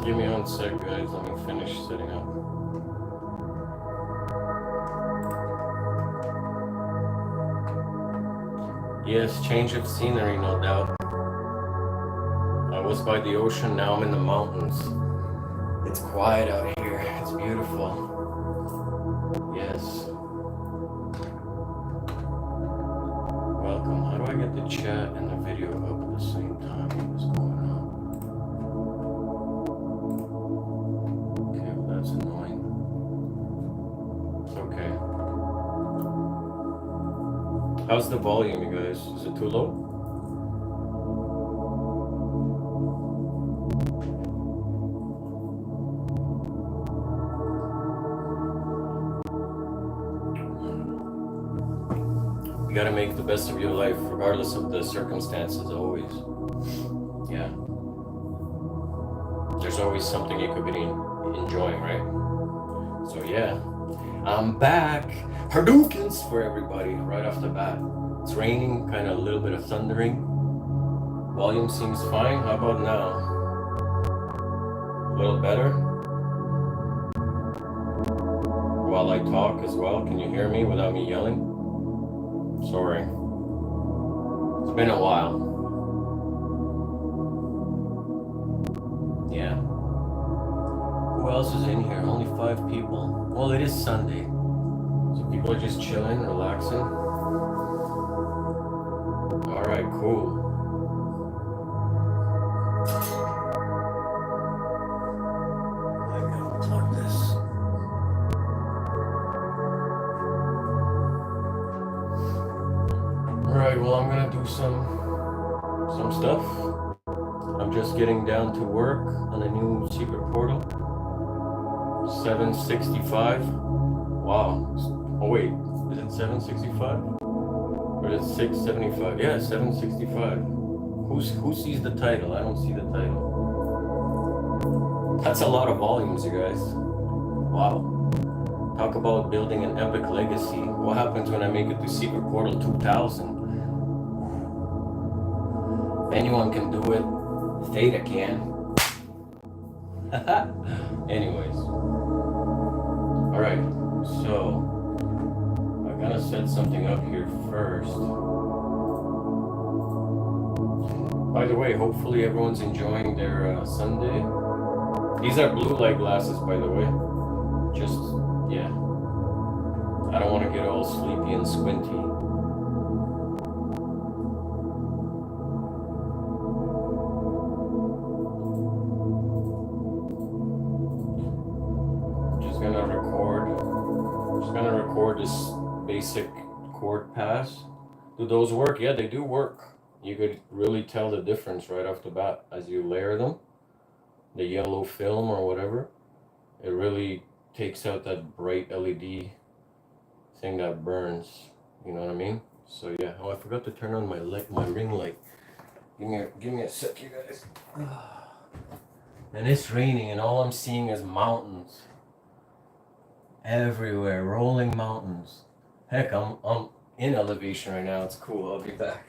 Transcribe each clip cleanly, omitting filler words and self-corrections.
Give me 1 sec, guys. Let me finish setting up. Yes, change of scenery, no doubt. I was by the ocean, now I'm in the mountains. It's quiet out here. It's beautiful. Yes. Welcome. How do I get the chat and the video up at the same time? What's going on? Okay, well that's annoying. It's okay. How's the volume, you guys? Is it too low? You gotta make the best of your life, regardless of the circumstances, always. Yeah. There's always something you could be enjoying, right? So yeah, I'm back. Hadoukens for everybody, right off the bat. It's raining, kind of a little bit of thundering. Volume seems fine. How about now? A little better? While I talk as well, can you hear me without me yelling? Sorry. It's been a while. Yeah. Who else is in here? Only 5 people. Well, it is Sunday. So people are just chilling, relaxing. Alright, cool. I gotta plug this. Alright, well I'm gonna do some stuff. I'm just getting down to work on a new secret portal. 765. Wow. Oh wait, is it 765? Or is it 675? Yeah, 765. Who sees the title? I don't see the title. That's a lot of volumes, you guys. Wow. Talk about building an epic legacy. What happens when I make it to Secret Portal 2000? If anyone can do it, Theta can. Anyways. Alright, so I gotta set something up here first. By the way, hopefully everyone's enjoying their Sunday. These are blue light glasses, by the way. Just, yeah. I don't want to get all sleepy and squinty. Just gonna record this basic chord pass. Do those work? Yeah, they do work. You could really tell the difference right off the bat as you layer them. The yellow film or whatever, it really takes out that bright LED thing that burns. You know what I mean? So yeah. Oh, I forgot to turn on my ring light. Give me a sec, you guys. And it's raining, and all I'm seeing is mountains everywhere, rolling mountains. Heck, I'm in elevation right now. It's cool. I'll be back.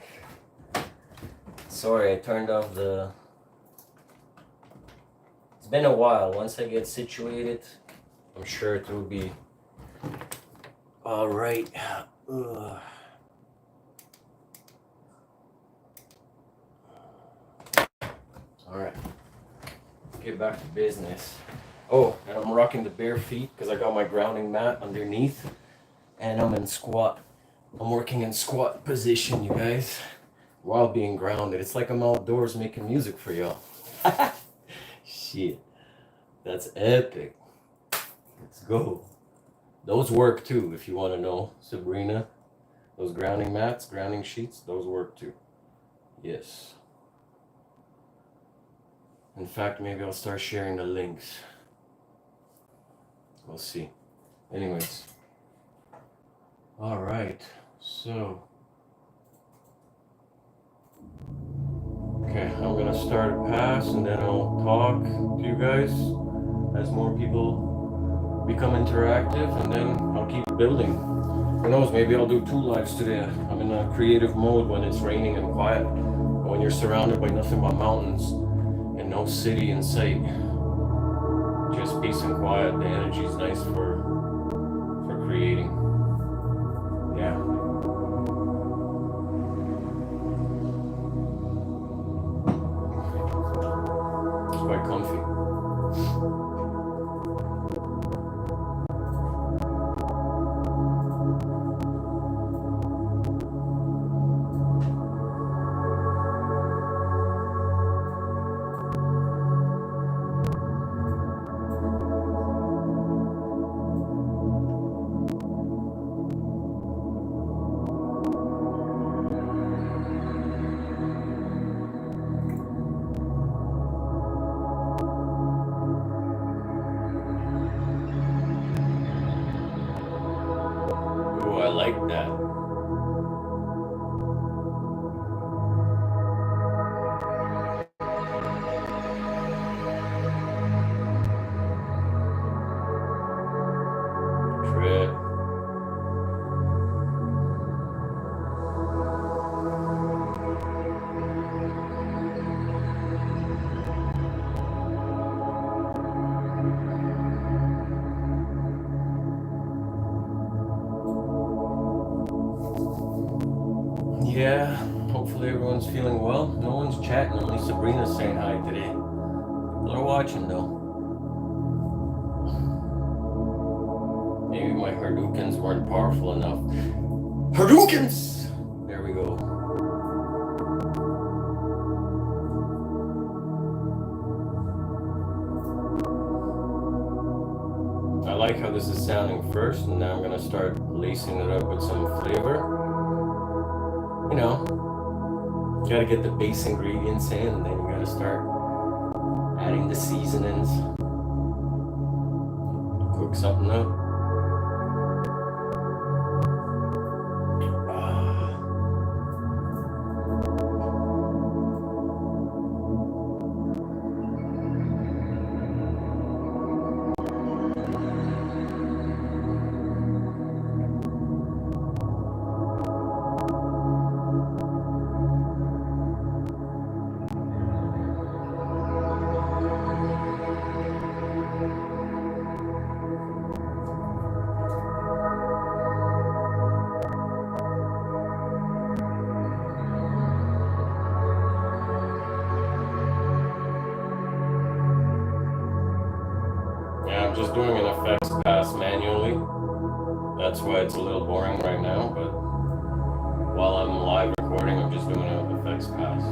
Sorry, I turned off the. It's been a while. Once I get situated, I'm sure it will be all right. Ugh. All right. Get back to business. Oh, and I'm rocking the bare feet because I got my grounding mat underneath, and I'm in squat. I'm working in squat position, you guys, while being grounded. It's like I'm outdoors making music for y'all. Shit, that's epic. Let's go. Those work too, if you want to know, Sabrina. Those grounding mats, grounding sheets, those work too. Yes. In fact, maybe I'll start sharing the links. We'll see. Anyways. All right. So. Okay, I'm gonna start a pass and then I'll talk to you guys as more people become interactive, and then I'll keep building. Who knows, maybe I'll do 2 lives today. I'm in a creative mode when it's raining and quiet. When you're surrounded by nothing but mountains and no city in sight. Just peace and quiet. The energy is nice for creating. Yeah. It's quite comfy. Ooh, I like that. Trip. Yeah, hopefully everyone's feeling well. No one's chatting, only Sabrina's saying hi today. People are watching though. Maybe my Hadoukens weren't powerful enough. Hadoukens! There we go. I like how this is sounding first, and now I'm gonna start lacing it up with some flavor. You know, you gotta get the base ingredients in, and then you gotta start adding the seasonings. Cook something up. I'm just doing an effects pass manually. That's why it's a little boring right now, but while I'm live recording, I'm just doing an effects pass.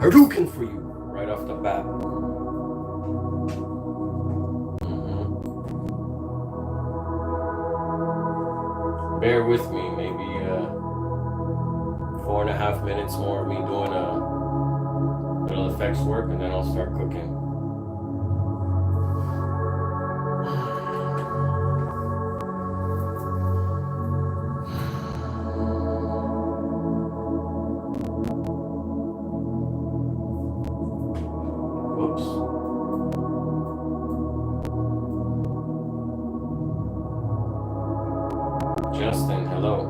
Hadouken for you right off the bat. Bear with me, maybe 4.5 minutes more of me doing a little effects work, and then I'll start cooking. Justin, hello.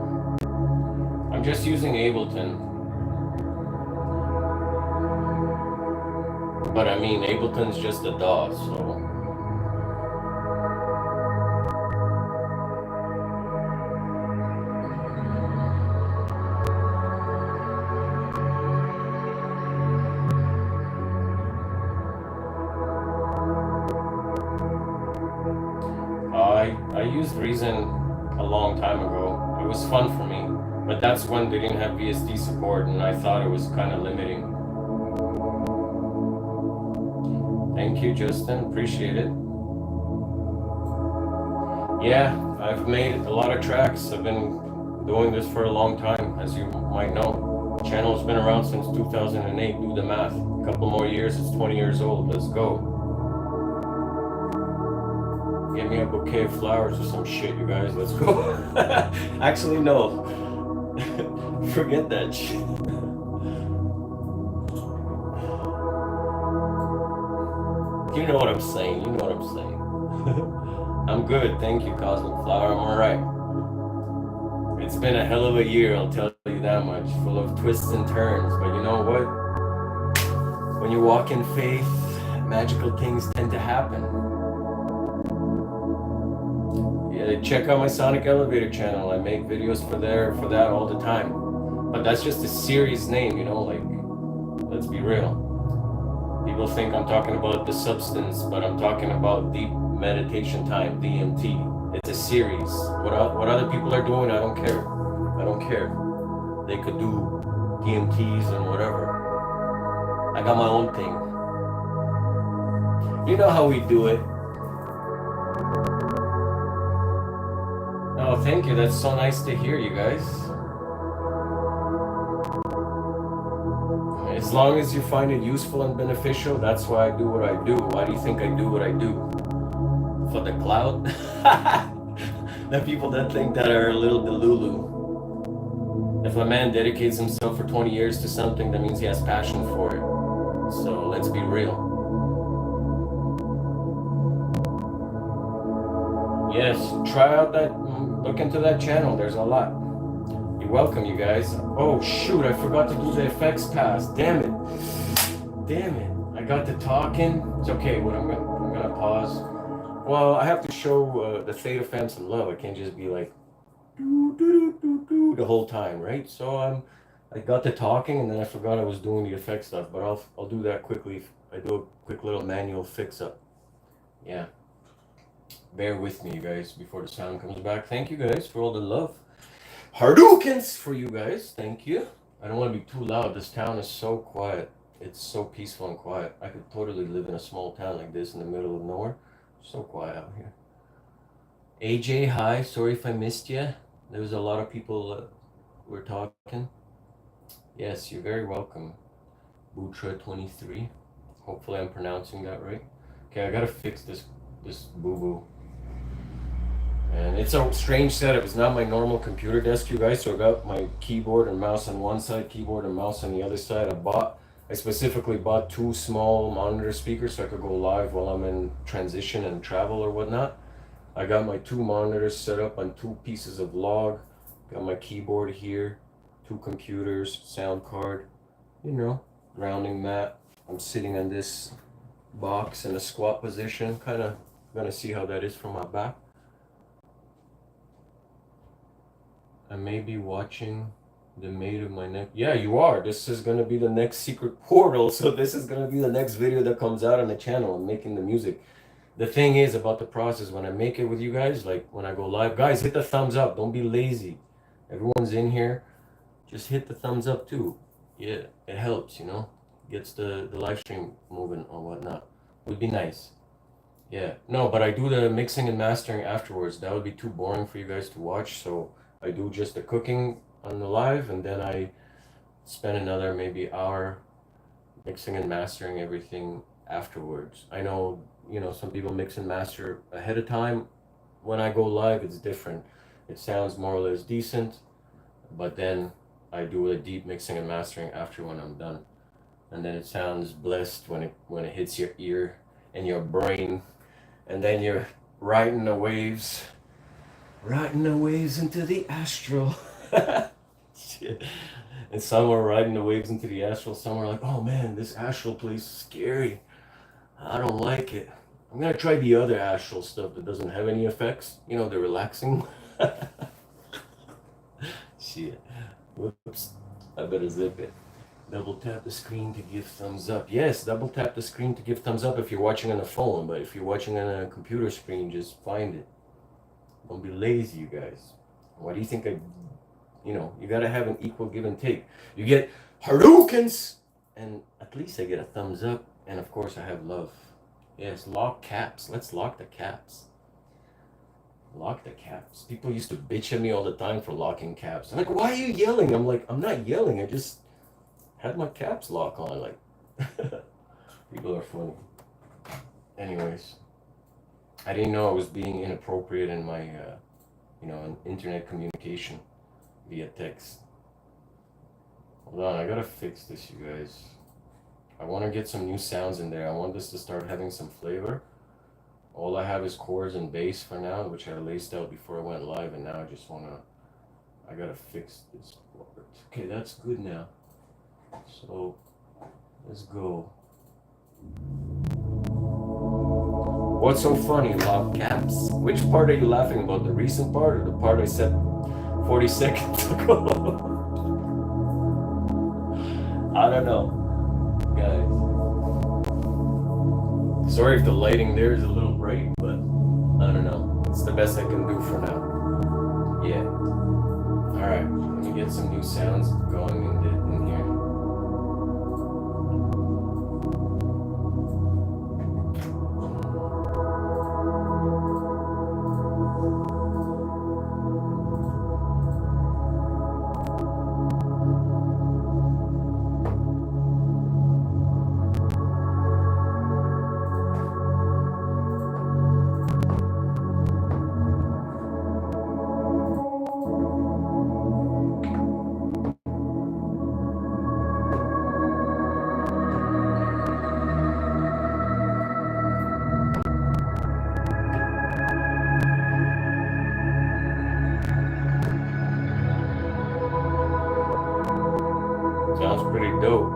I'm just using Ableton. But I mean, Ableton's just a DAW, so... I used Reason a long time ago. It was fun for me, but that's when they didn't have VSD support, and I thought it was kind of limiting. Thank you, Justin. Appreciate it. Yeah, I've made a lot of tracks. I've been doing this for a long time, as you might know. The channel's been around since 2008. Do the math. A couple more years, it's 20 years old. Let's go. Get me a bouquet of flowers or some shit, you guys. Let's go. Actually, no. Forget that shit. You know what I'm saying. You know what I'm saying. I'm good. Thank you, Cosmic Flower. I'm alright. It's been a hell of a year, I'll tell you that much. Full of twists and turns. But you know what? When you walk in faith, magical things tend to happen. Yeah, check out my Sonic Elevator channel. I make videos for that all the time. But that's just a series name, you know, like, let's be real. People think I'm talking about the substance, but I'm talking about deep meditation time, DMT. It's a series. What other people are doing, I don't care. I don't care. They could do DMTs and whatever. I got my own thing. You know how we do it. Oh, thank you. That's so nice to hear, you guys. As long as you find it useful and beneficial, that's why I do what I do. Why do you think I do what I do? For the clout? The people that think that are a little delulu. If a man dedicates himself for 20 years to something, that means he has passion for it. So let's be real. Yes, try out that, look into that channel. There's a lot. You're welcome, you guys. Oh shoot, I forgot to do the effects pass. Damn it. Damn it. I got to talking. It's okay, what I'm gonna pause. Well, I have to show the Theta fam some love. I can't just be like the whole time, right? So I got to talking and then I forgot I was doing the effect stuff, but I'll do that quickly. I do a quick little manual fix up. Yeah. Bear with me, you guys, before the sound comes back. Thank you guys for all the love. Hadoukens for you guys. Thank you. I don't want to be too loud. This town is so quiet. It's so peaceful and quiet. I could totally live in a small town like this in the middle of nowhere. So quiet out here. AJ, hi. Sorry if I missed you. There was a lot of people who were talking. Yes, you're very welcome. Butra23. Hopefully I'm pronouncing that right. Okay, I gotta fix this boo-boo. And it's a strange setup. It's not my normal computer desk, you guys. So I got my keyboard and mouse on one side, keyboard and mouse on the other side. I specifically bought 2 small monitor speakers so I could go live while I'm in transition and travel or whatnot. I got my 2 monitors set up on 2 pieces of log. Got my keyboard here, 2 computers, sound card, you know, grounding mat. I'm sitting on this box in a squat position. Kind of gonna see how that is from my back. I may be watching the mate of my next. Yeah, you are. This is gonna be the next secret portal. So this is gonna be the next video that comes out on the channel. I'm making the music. The thing is about the process, when I make it with you guys, like when I go live, guys, hit the thumbs up. Don't be lazy. Everyone's in here. Just hit the thumbs up too. Yeah, it helps, you know. gets the live stream moving or whatnot. Would be nice. Yeah. No, but I do the mixing and mastering afterwards. That would be too boring for you guys to watch. So I do just the cooking on the live, and then I spend another maybe hour mixing and mastering everything afterwards. I know, some people mix and master ahead of time. When I go live, it's different. It sounds more or less decent, but then I do a deep mixing and mastering after when I'm done. And then it sounds blessed when it hits your ear and your brain, and then you're riding the waves into the astral. Shit. And some are riding the waves into the astral. Some are like, oh man, this astral place is scary. I don't like it. I'm gonna try the other astral stuff that doesn't have any effects. The relaxing. Shit. Whoops. I better zip it. Double tap the screen to give thumbs up. Yes, double tap the screen to give thumbs up if you're watching on a phone, but if you're watching on a computer screen, just find it. Don't be lazy, you guys. Why do you think you gotta have an equal give and take. You get Hadoukens, and at least I get a thumbs up, and of course I have love. Yes, lock caps. Let's lock the caps. Lock the caps. People used to bitch at me all the time for locking caps. I'm like, why are you yelling? I'm like, I'm not yelling. I just had my caps lock on. Like, people are funny. Anyways, I didn't know I was being inappropriate in my, in internet communication via text. Hold on, I gotta fix this, you guys. I want to get some new sounds in there. I want this to start having some flavor. All I have is chords and bass for now, which I laced out before I went live, and now I gotta fix this part. Okay, that's good now. So, let's go. What's so funny about caps? Which part are you laughing about? The recent part or the part I said 40 seconds ago? I don't know, guys. Sorry if the lighting there is a little bright, but I don't know. It's the best I can do for now. Yeah. Alright, let me get some new sounds going in here. Sounds pretty dope,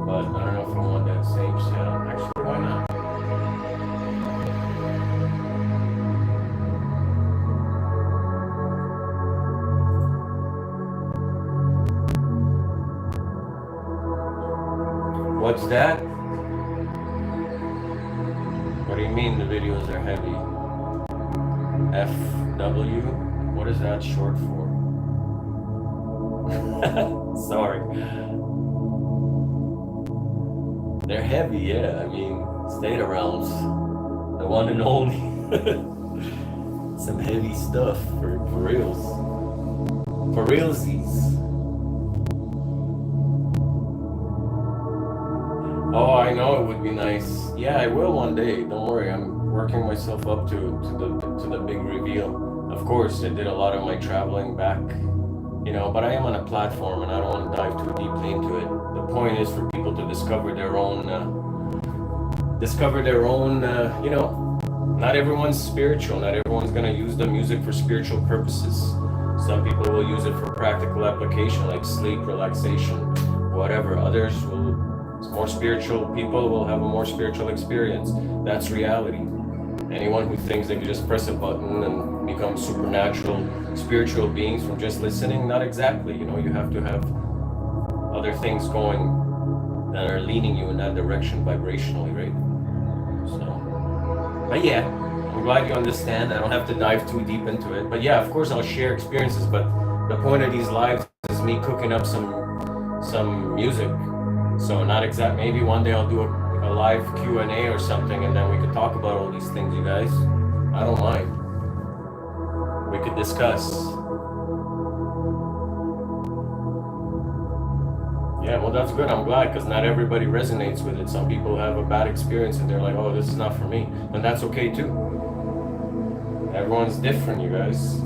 but I don't know if I want that same sound. Actually, why not? What's that? What do you mean the videos are heavy? FW? What is that short for? Sorry. They're heavy, yeah. I mean, State Realms, the one and only. Some heavy stuff for reals. For realsies. Oh, I know it would be nice. Yeah, I will one day. Don't worry. I'm working myself up to the big reveal. Of course, I did a lot of my traveling back. But I am on a platform and I don't want to dive too deeply into it. The point is for people to discover their own, not everyone's spiritual. Not everyone's going to use the music for spiritual purposes. Some people will use it for practical application like sleep, relaxation, whatever. Others more spiritual people will have a more spiritual experience. That's reality. Anyone who thinks they can just press a button and become supernatural, spiritual beings from just listening, not exactly. You have to have other things going that are leaning you in that direction vibrationally, right? So, but yeah, I'm glad you understand. I don't have to dive too deep into it. But yeah, of course I'll share experiences, but the point of these lives is me cooking up some music, So not exact. Maybe one day I'll do a live Q&A or something, and then we could talk about all these things, you guys. I don't mind. We could discuss. Yeah, well, that's good. I'm glad, because not everybody resonates with it. Some people have a bad experience and they're like, oh, this is not for me. And that's okay too. Everyone's different, you guys.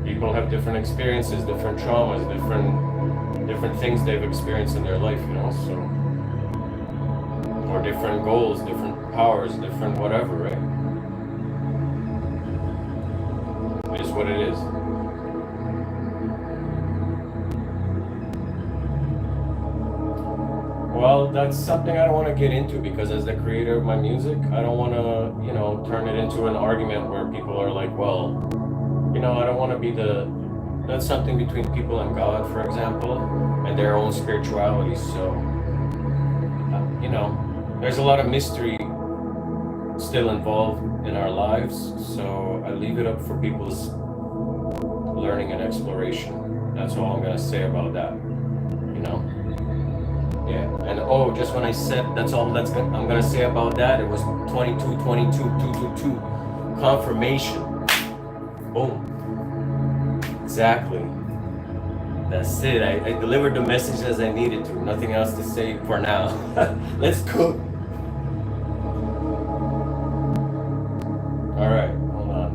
People have different experiences, different traumas, different things they've experienced in their life, you know, so. Or different goals, different powers, different whatever, right? It is what it is. Well, that's something I don't want to get into, because as the creator of my music, I don't want to, you know, turn it into an argument where people are like, well, you know, I don't want to be that's something between people and God, for example, and their own spirituality. So, you know, there's a lot of mystery still involved in our lives. So I leave it up for people's learning and exploration. That's all I'm going to say about that, you know? Yeah, and oh, just when I said that's all I'm gonna say about that, it was 22-22-222 confirmation. Boom. Exactly. That's it. I delivered the message as I needed to. Nothing else to say for now. Let's go. All right, hold on.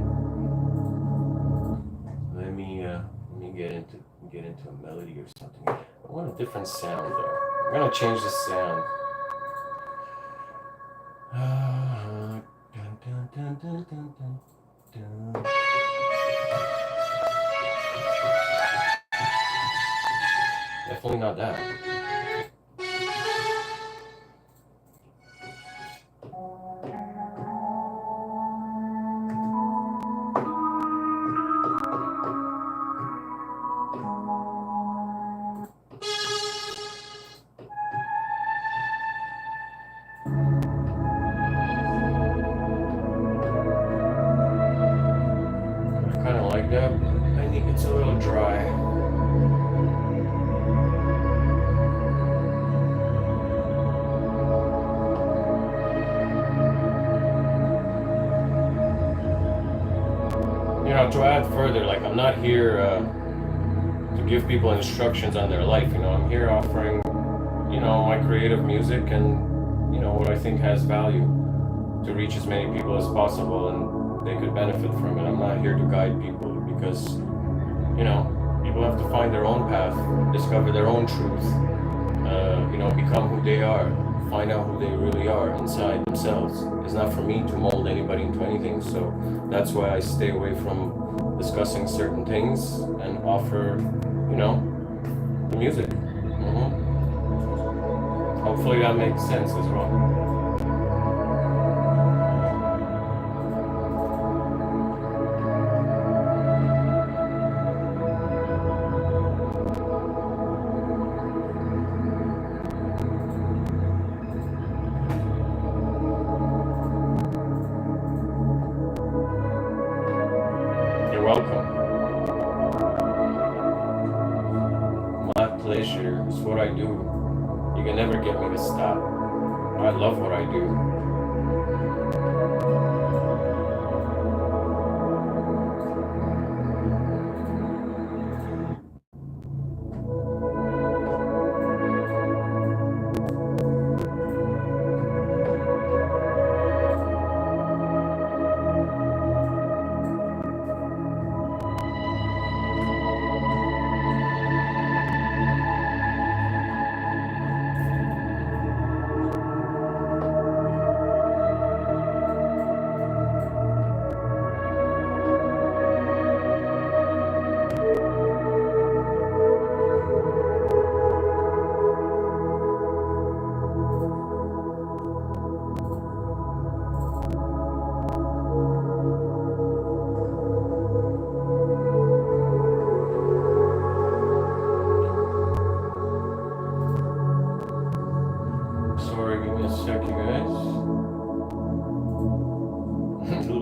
Let me get into a melody or something. I want a different sound though. I'm gonna change the sound. Dun, dun, dun, dun, dun, dun, dun. Definitely not that. I think it's a little dry. You know, to add further, like, I'm not here to give people instructions on their life. You know, I'm here offering, you know, my creative music and, you know, what I think has value to reach as many people as possible, and they could benefit from it. I'm not here to guide people, because, you know, people have to find their own path, discover their own truth, you know, become who they are, find out who they really are inside themselves. It's not for me to mold anybody into anything, so that's why I stay away from discussing certain things and offer, you know, the music. Hopefully that makes sense as well. Welcome. My pleasure. It's what I do. You can never get me to stop. I love what I do.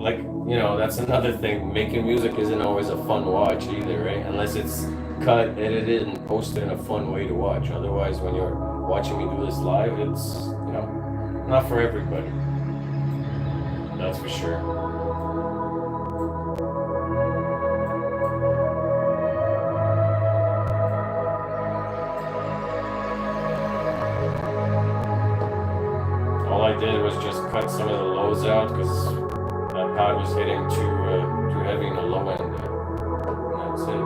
Like, you know, that's another thing. Making music isn't always a fun watch either, right? Unless it's cut, edited, and posted in a fun way to watch. Otherwise, when you're watching me do this live, it's, not for everybody. That's for sure. All I did was just cut some of the lows out because that pad was hitting too heavy in the low end there. And that's it.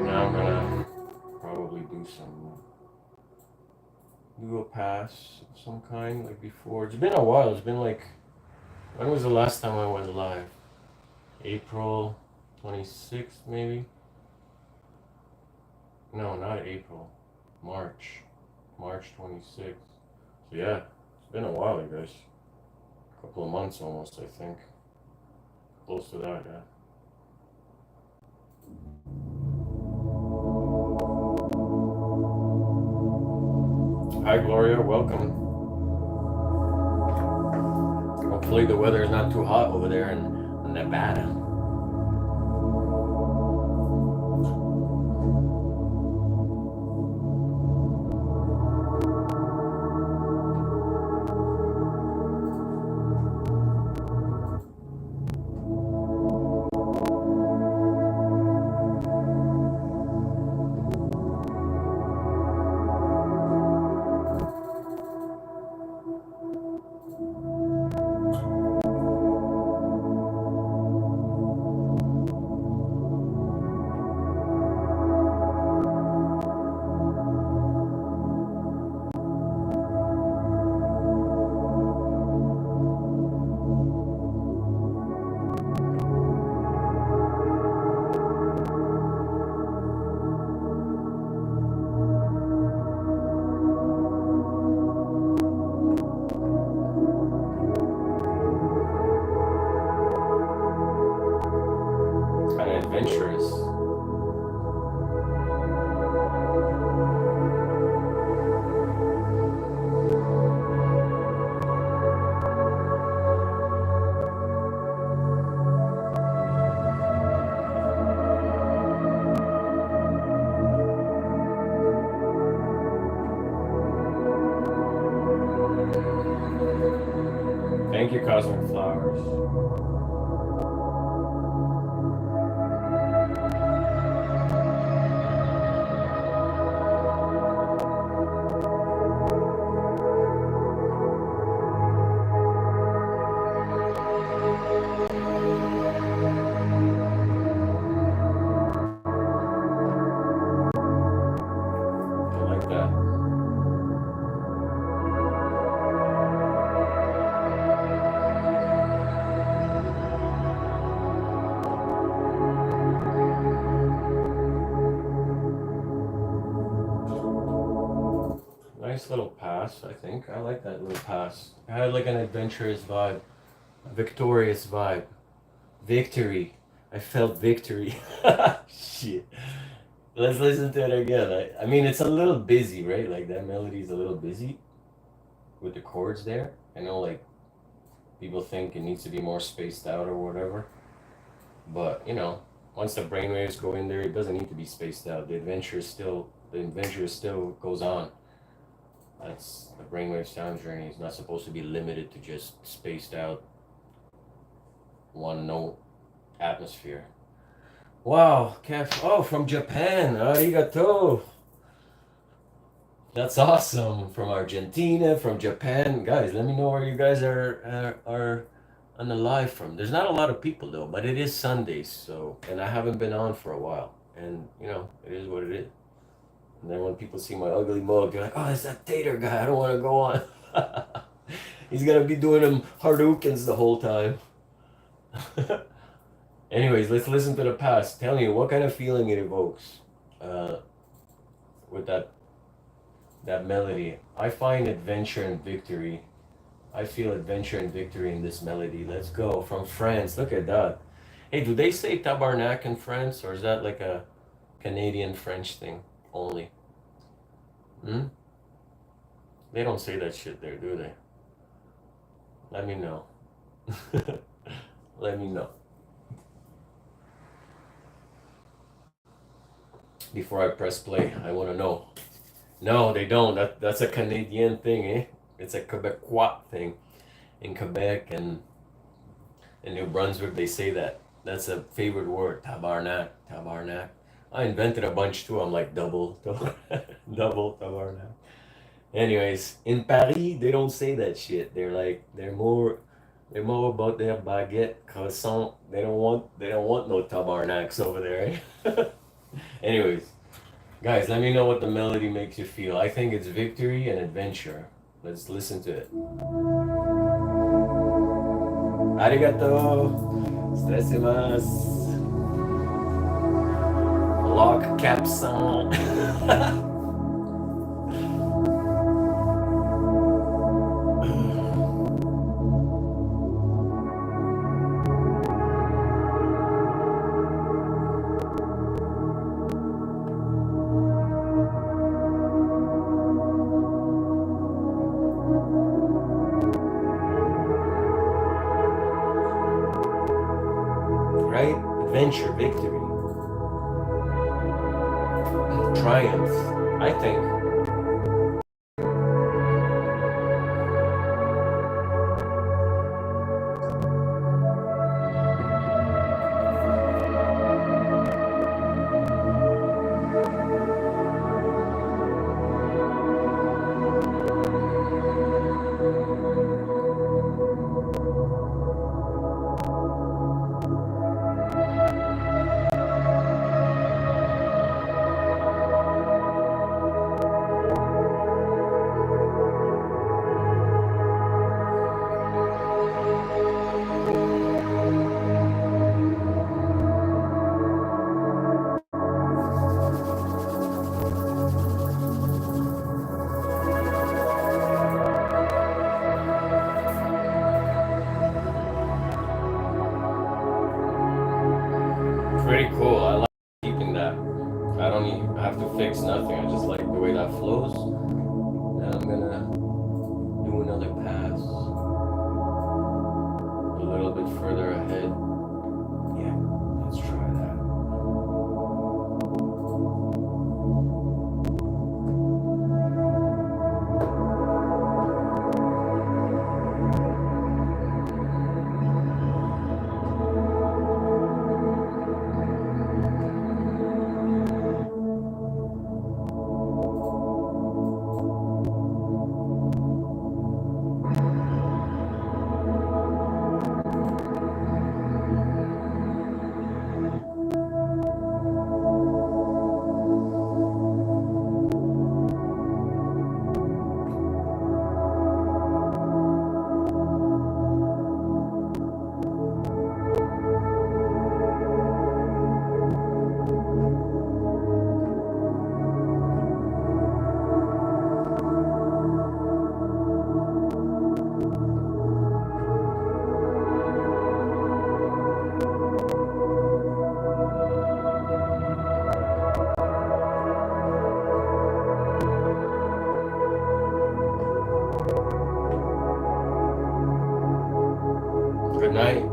Now I'm gonna probably do a pass of some kind like before. It's been a while. It's been like, when was the last time I went live? April 26th, maybe? No, not April. March 26th. So yeah, it's been a while, you guys. A couple of months almost, I think. Close to that, yeah. Hi, Gloria. Welcome. Hopefully the weather is not too hot over there in Nevada. Adventurous. Thank you, Cosmic Flowers. Nice little pass, I think. I like that little pass. I had like an adventurous vibe, a victorious vibe. Victory. I felt victory. Shit. Let's listen to it again. I mean, it's a little busy, right? Like that melody is a little busy with the chords there. I know, like, people think it needs to be more spaced out or whatever. But, once the brainwaves go in there, it doesn't need to be spaced out. The adventure still goes on. That's the brainwave sound journey. It's not supposed to be limited to just spaced out one note atmosphere. Wow, from Japan. Arigato. That's awesome. From Argentina, from Japan. Guys, let me know where you guys are on the live from. There's not a lot of people though, but it is Sundays, so, and I haven't been on for a while. And it is what it is. And then when people see my ugly mug, they're like, oh, it's that Tater guy. I don't want to go on. He's going to be doing them Hadoukens the whole time. Anyways, let's listen to the past. Tell me, what kind of feeling it evokes with that melody? I find adventure and victory. I feel adventure and victory in this melody. Let's go. From France. Look at that. Hey, do they say tabarnak in France, or is that like a Canadian French thing only? They don't say that shit there, do they? Let me know. Let me know. Before I press play, I want to know. No, they don't. That's a Canadian thing, eh? It's a Quebecois thing. In Quebec and in New Brunswick, they say that. That's a favorite word, tabarnak, tabarnak. I invented a bunch too. I'm like double, double, double tabarnak. Anyways, in Paris, they don't say that shit. They're more about their baguette, croissant. They don't want no tabarnaks over there. Eh? Anyways, guys, let me know what the melody makes you feel. I think it's victory and adventure. Let's listen to it. Arigato. Stressimasu. Lock capson. Right? Adventure, victory, triumph. I think. Pretty cool. I like keeping that. I don't even have to fix nothing. I just like the way that flows. And I'm gonna do another pass a little bit further ahead. Yeah, let's try that. Good night.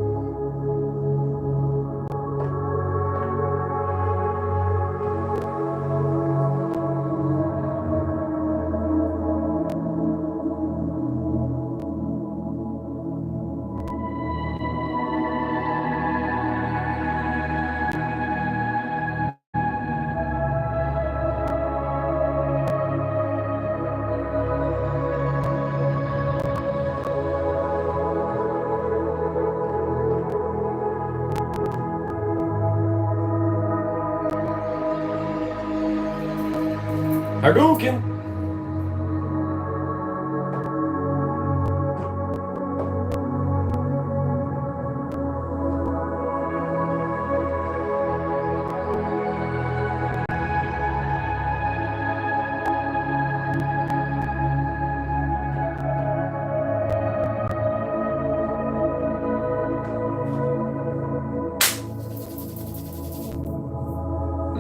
Hadouken!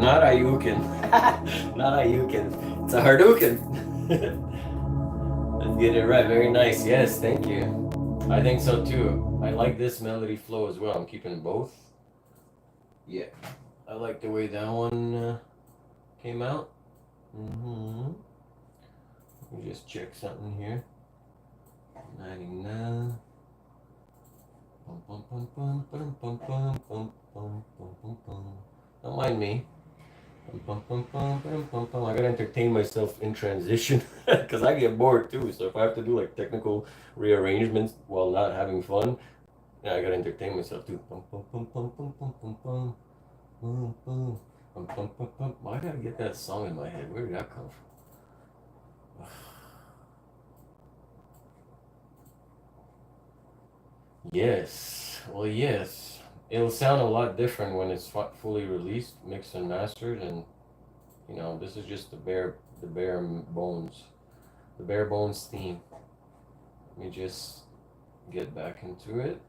Not Ayukin. Not Ayukin. It's a Hadouken. Let's get it right. Very nice. Yes, thank you. I think so too. I like this melody flow as well. I'm keeping both. Yeah. I like the way that one came out. Mm-hmm. Let me just check something here. 99. Don't mind me. I gotta entertain myself in transition because I get bored too. So if I have to do like technical rearrangements while not having fun, yeah, I gotta entertain myself too. Why did I get that song in my head? Where did that come from? Yes. Well, yes. It'll sound a lot different when it's fully released, mixed and mastered, and you know, this is just the bare bones, the bare bones theme. Let me just get back into it.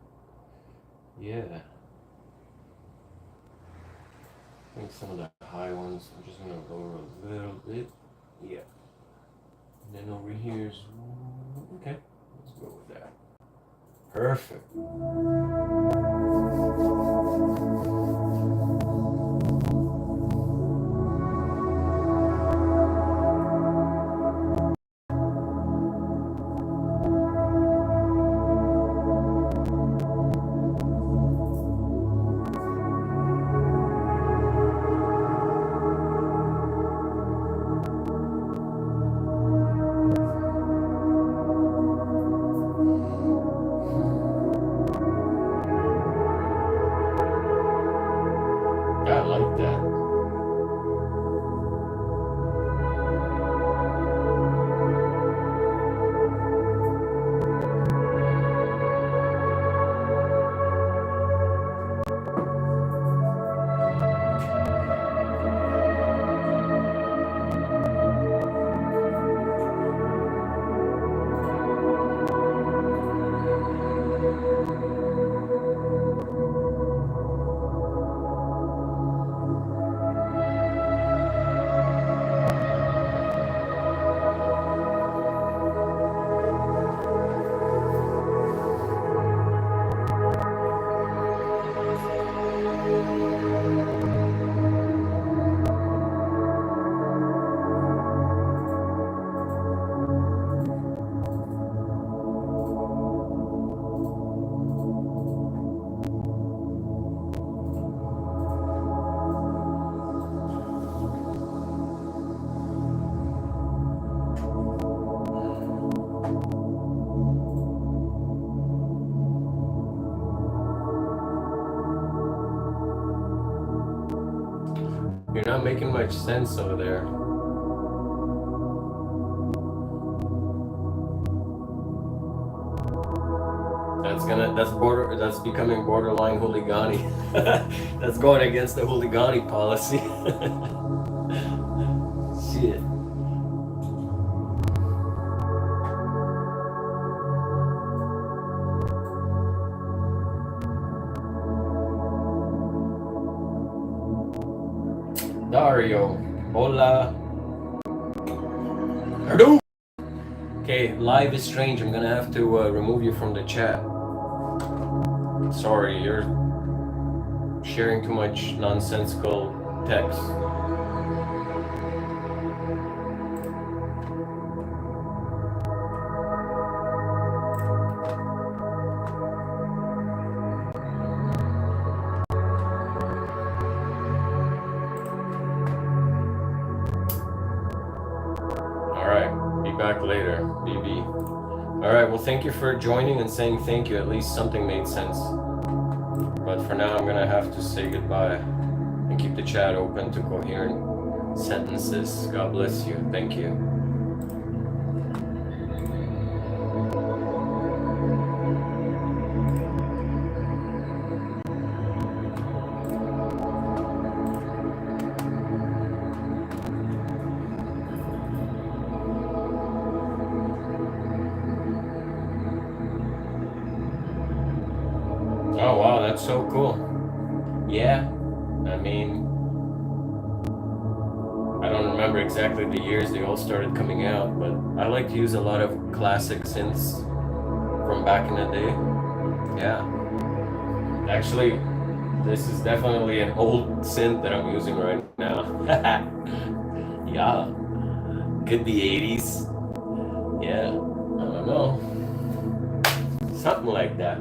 Yeah. I think some of the high ones, I'm just gonna lower a little bit. Yeah. And then over here is, okay, let's go with that. Perfect. I like that. You're not making much sense over there. That's becoming borderline hooligan. That's going against the hooligan policy. Shit. Dario, hola. Hello. Okay, live is strange. I'm gonna have to remove you from the chat. Sorry, you're sharing too much nonsensical text. Back later, BB. All right, well, thank you for joining and saying thank you. At least something made sense. But for now, I'm gonna have to say goodbye and keep the chat open to coherent sentences. God bless you. Thank you. Oh wow, that's so cool. Yeah, I mean, I don't remember exactly the years they all started coming out, but I like to use a lot of classic synths from back in the day. Yeah. Actually, this is definitely an old synth that I'm using right now. Yeah. Could be 80s. Yeah, I don't know. Something like that.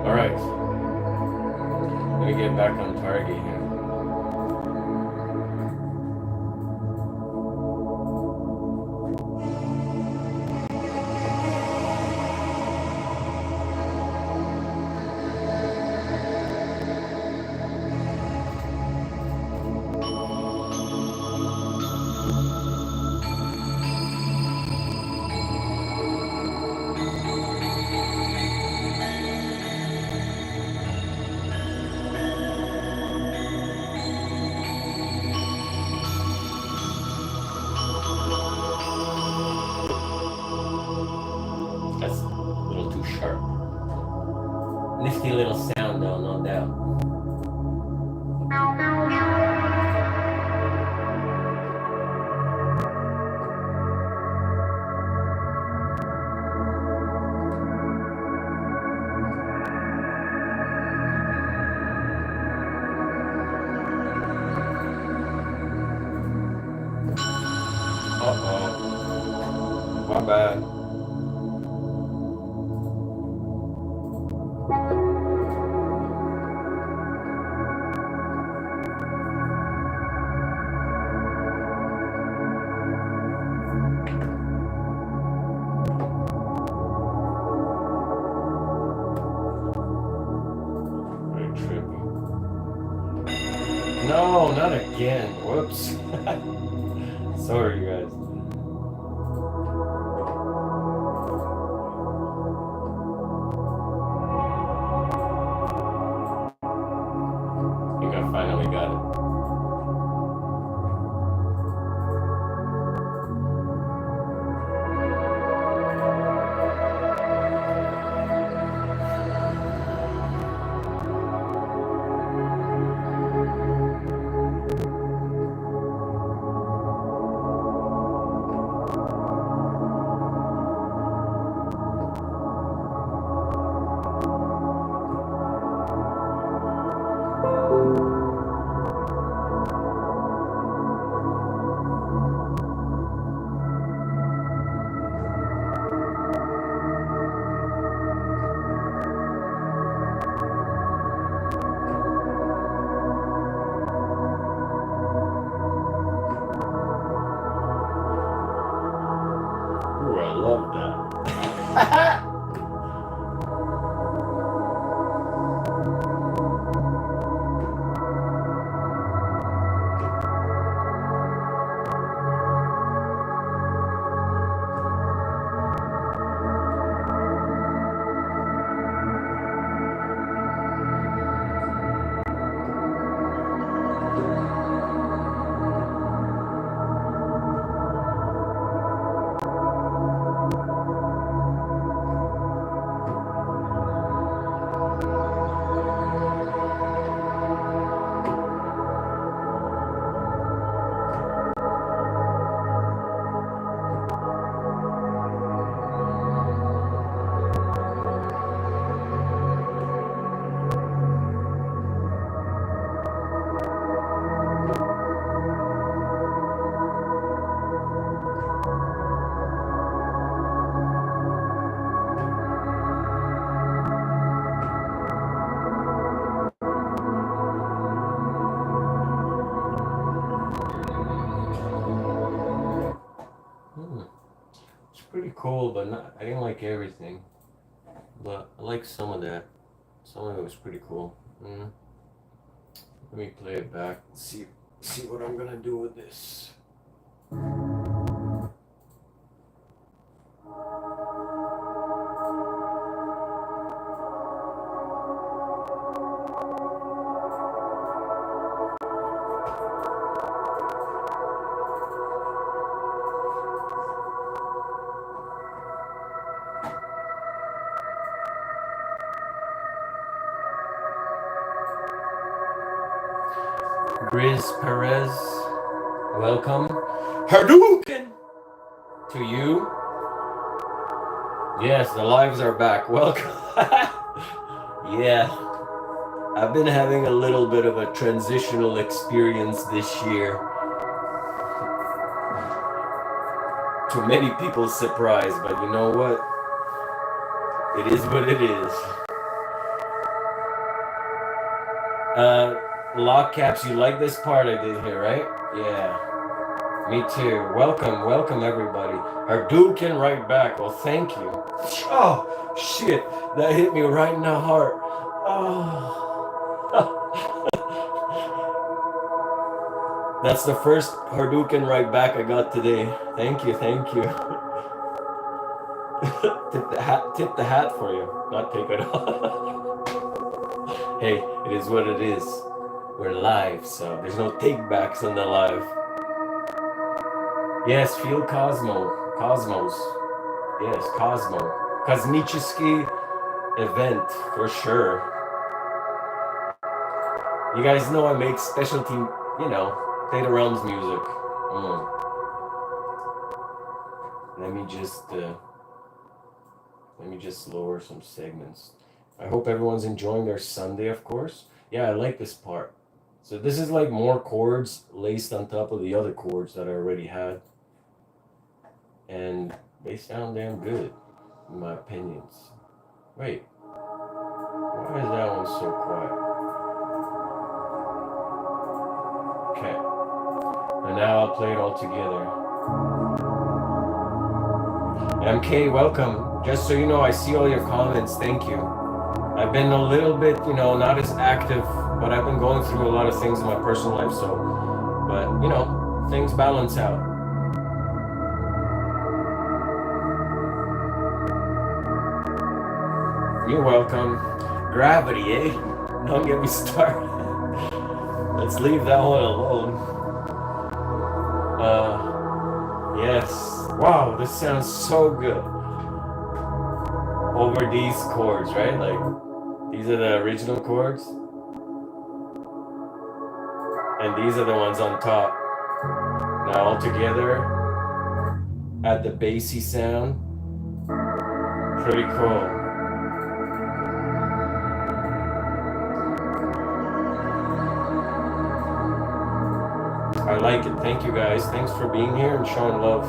All right. Let me get back on target here. That's a little too sharp. Nifty little sound though, no doubt. Uh-oh. My bad. Very trippy. No, not again. Whoops. Sorry, guys. I think I finally got it. Ooh, I love that. It's pretty cool, but not, I didn't like everything. But I like some of that. Some of it was pretty cool. Let me play it back and see what I'm gonna do with this. Grizz Perez, welcome. Hadouken to you. Yes, the lives are back. Welcome. Yeah, I've been having a little bit of a transitional experience this year. To many people's surprise, but you know what? It is what it is. Lock caps, you like this part I did here, right? Yeah. Me too. Welcome, welcome everybody. Hadouken right back. Well, thank you. Oh, shit. That hit me right in the heart. Oh. That's the first Hadouken right back I got today. Thank you, thank you. Tip the hat for you. Not take it off. Hey, it is what it is. We're live, so there's no take backs on the live. Yes, feel Cosmos. Yes, Cosmo. Kosmicheski event, for sure. You guys know I make specialty, you know, Theta Realms music. Let me just lower some segments. I hope everyone's enjoying their Sunday, of course. Yeah, I like this part. So this is like more chords laced on top of the other chords that I already had. And they sound damn good, in my opinions. Wait, why is that one so quiet? Okay, and now I'll play it all together. MK, welcome. Just so you know, I see all your comments. Thank you. I've been a little bit, you know, not as active, but I've been going through a lot of things in my personal life, so, but, you know, things balance out. You're welcome. Gravity, eh? Don't get me started. Let's leave that one alone. Yes. Wow, this sounds so good. Over these chords, right? Like, these are the original chords. And these are the ones on top. Now all together, add the bassy sound. Pretty cool. I like it. Thank you guys. Thanks for being here and showing love.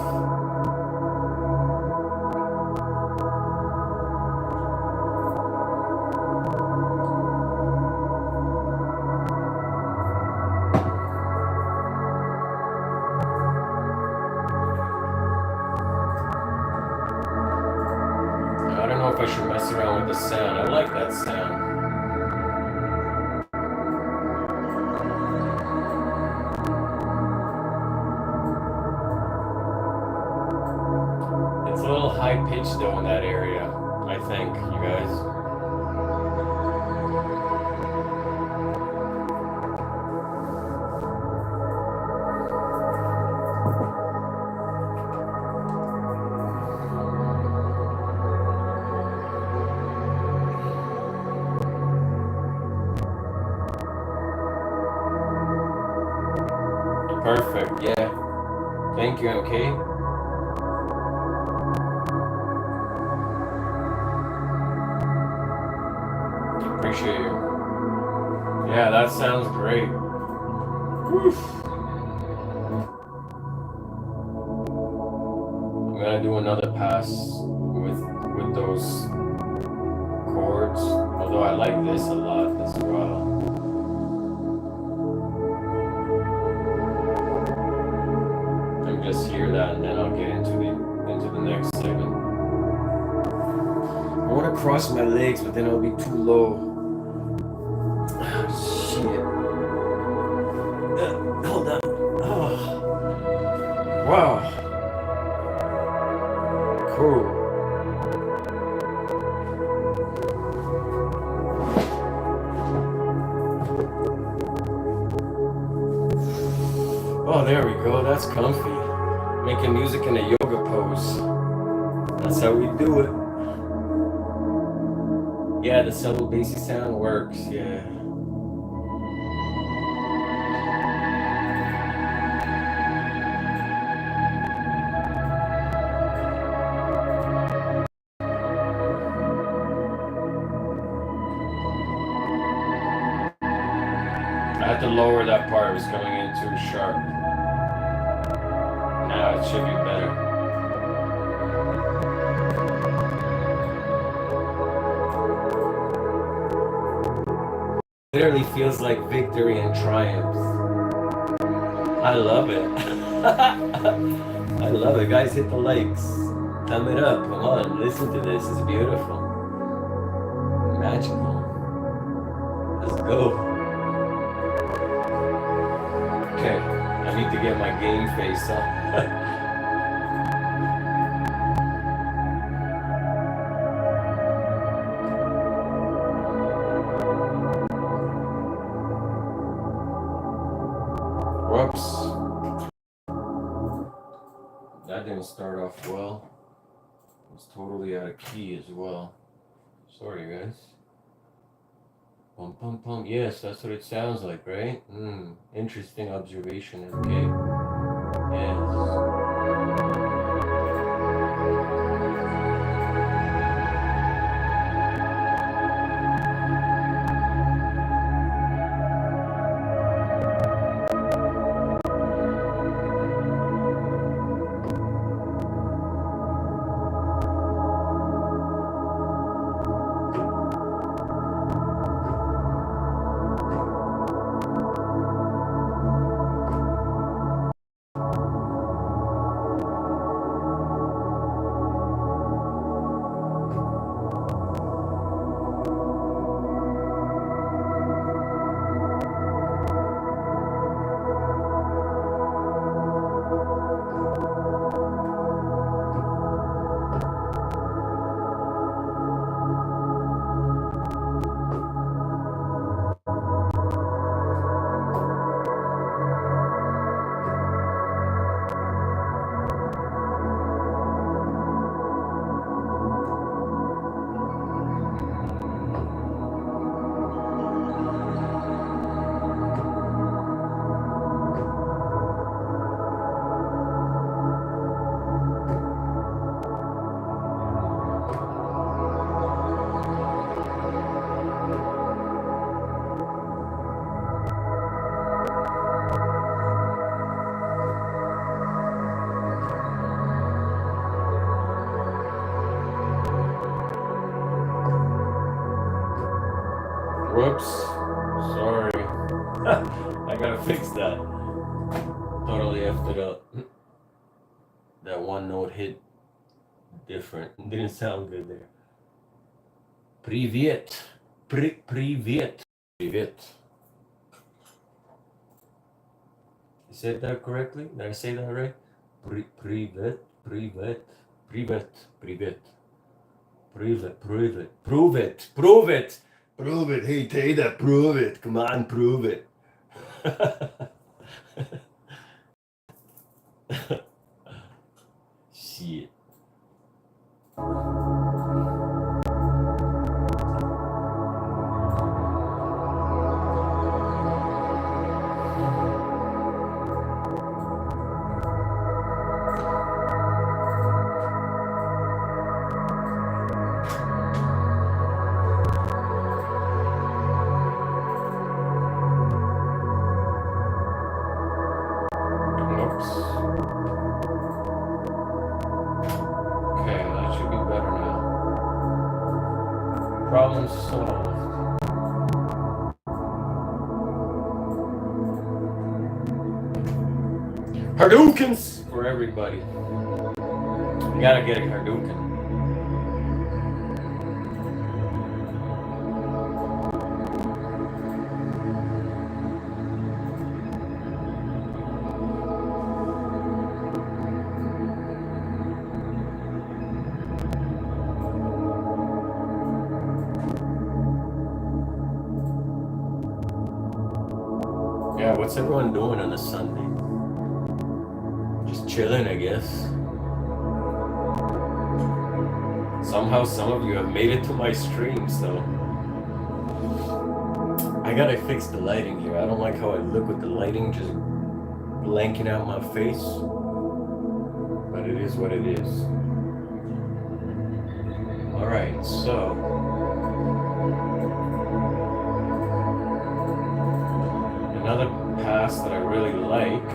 I don't know if I should mess around with the sound. I like that sound. High pitch though in that area, I think, you guys. Perfect, yeah. Thank you, MK. Appreciate you. Yeah, that sounds great. Woof. I'm gonna do another pass with those chords, although I like this a lot as well. And just hear that, and then I'll get into the next segment. I want to cross my legs, but then it'll be too low. Shit. Hold on. Oh. Wow. Cool. Oh, there we go. That's comfy. Making music in a yoga pose. That's how we do it. Yeah, the subtle bassy sound works. Yeah. I had to lower that part. It was coming in too sharp. Now it should be better. literally feels like victory and triumph. I love it. I love it. Guys, hit the likes. Thumb it up. Come on, listen to this. It's beautiful. Magical. Let's go. Okay, I need to get my game face up. Whoops. That didn't start off well. It's totally out of key as well. Sorry, guys. Pum pum pum. Yes, that's what it sounds like, right? Interesting observation, MK. Yes. Whoops. Sorry. I gotta fix that. Totally effed it up. That one note hit different. Didn't sound good there. Привет. Привет. Привет. You said that correctly? Did I say that right? Привет. Привет. Привет. Привет. Привет. Привет. Prove it. Prove it. Prove it. Hey, Taylor, prove it. Come on, prove it. Shit. Problem solved. Hadoukens for everybody. You gotta get a Hadouken. Yeah, what's everyone doing on a Sunday? Just chilling, I guess. Somehow some of you have made it to my stream, so I gotta fix the lighting here. I don't like how I look with the lighting just blanking out my face, but it is what it is. All right, so another pass that I really like,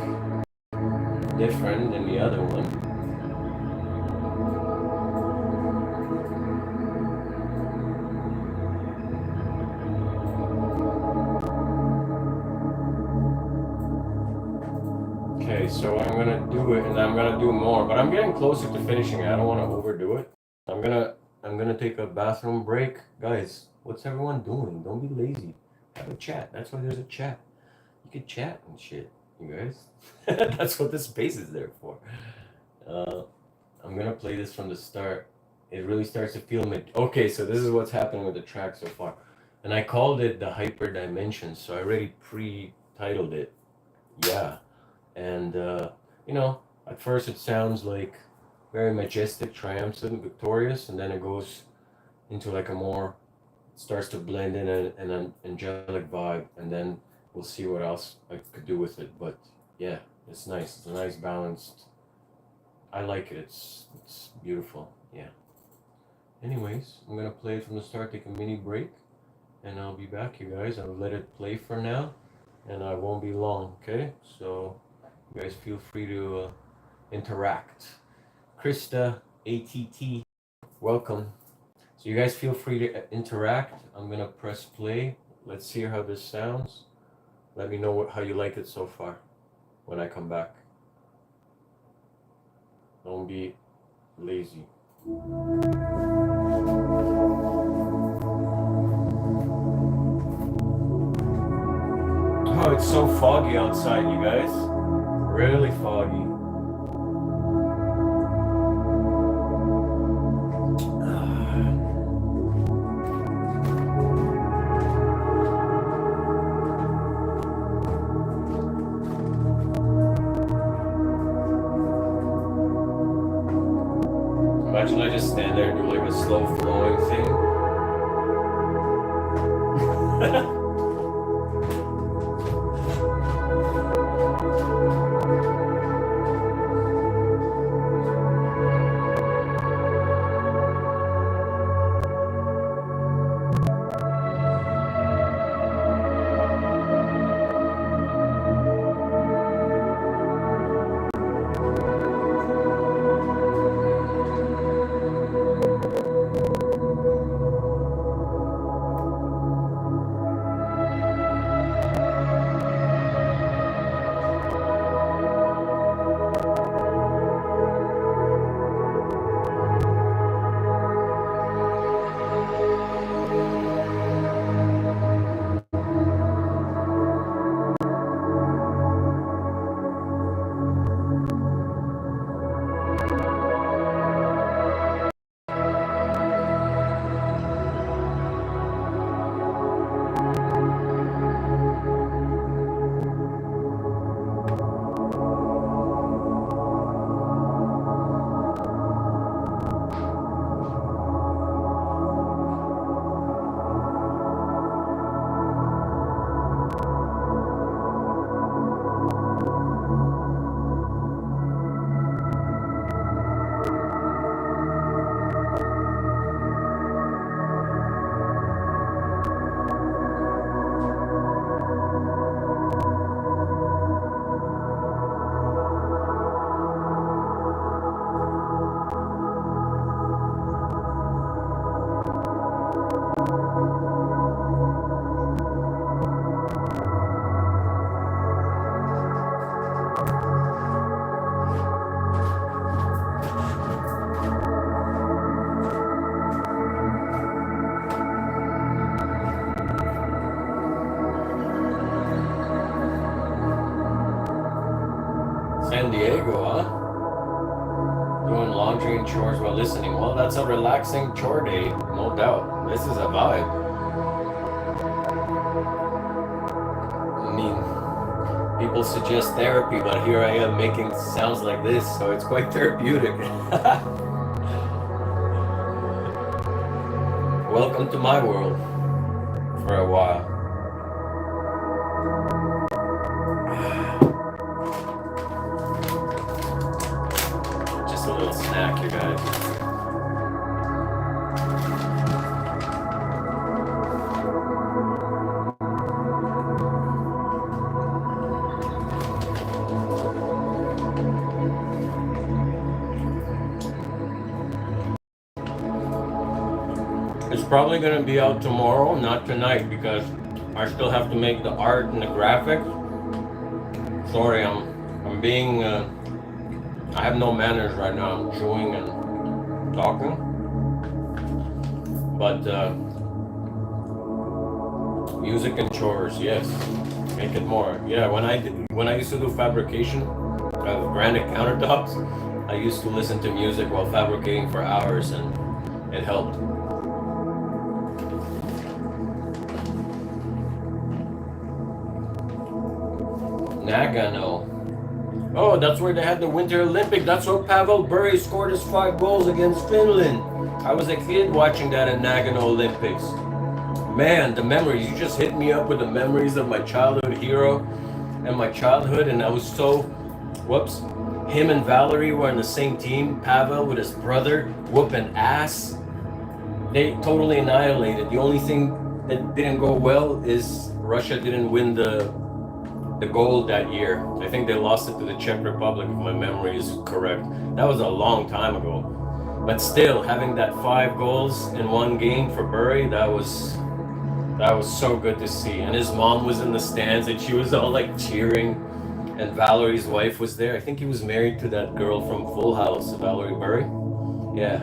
different than the other one. Okay, so I'm gonna do it, and I'm gonna do more, but I'm getting closer to finishing it. I don't want to overdo it. I'm gonna take a bathroom break, guys. What's everyone doing? Don't be lazy. Have a chat. That's why there's a chat. You can chat and shit, you guys. That's what this space is there for. I'm gonna play this from the start. It really starts to feel okay. So this is what's happening with the track so far, and I called it the hyper dimensions. So I already pre-titled it. Yeah, and you know, at first it sounds like very majestic, triumphant, victorious, and then it goes into like a more starts to blend in an angelic vibe, and then we'll see what else I could do with it. But yeah, it's nice. It's a nice balanced. I like it. It's beautiful. Yeah. Anyways, I'm gonna play it from the start. Take a mini break, and I'll be back, you guys. I'll let it play for now, and I won't be long. Okay, so you guys feel free to interact. Krista, ATT, welcome. So you guys feel free to interact. I'm gonna press play. Let's see how this sounds. Let me know how you like it so far when I come back. Don't be lazy. Oh, it's so foggy outside, you guys. Really foggy. Imagine I just stand there and do like a slow flowing thing. San Diego, huh? Doing laundry and chores while listening. Well, that's a relaxing chore day, no doubt. This is a vibe. I mean, people suggest therapy, but here I am making sounds like this, so it's quite therapeutic. Welcome to my world for a while. Just a little snack, you guys. It's probably going to be out tomorrow, not tonight, because I still have to make the art and the graphics. Sorry, I'm I'm being, I have no manners right now. I'm chewing and talking. But music and chores, yes. Make it more. Yeah, when I used to do fabrication of granite countertops, I used to listen to music while fabricating for hours, and it helped. Nagano. Oh, that's where they had the Winter Olympic. That's where Pavel Bure scored his 5 goals against Finland. I was a kid watching that in Nagano Olympics. Man, the memories. You just hit me up with the memories of my childhood hero and my childhood, and I was so, whoops. Him and Valerie were in the same team. Pavel with his brother whooping ass. They totally annihilated. The only thing that didn't go well is Russia didn't win the gold that year. I think they lost it to the Czech Republic, if my memory is correct. That was a long time ago. But still, having that 5 goals in one game for Bure, that was so good to see. And his mom was in the stands and she was all like cheering. And Valerie's wife was there. I think he was married to that girl from Full House, Valerie Bure. Yeah,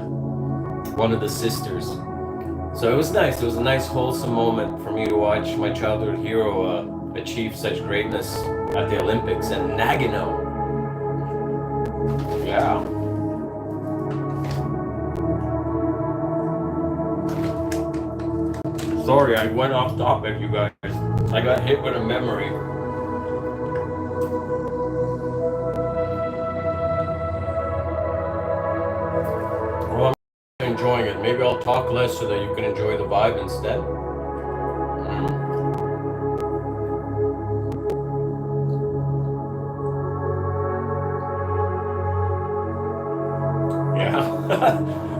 one of the sisters. So it was nice. It was a nice wholesome moment for me to watch my childhood hero achieve such greatness at the Olympics in Nagano. Yeah. Sorry, I went off topic, you guys. I got hit with a memory. Well, I'm enjoying it. Maybe I'll talk less so that you can enjoy the vibe instead.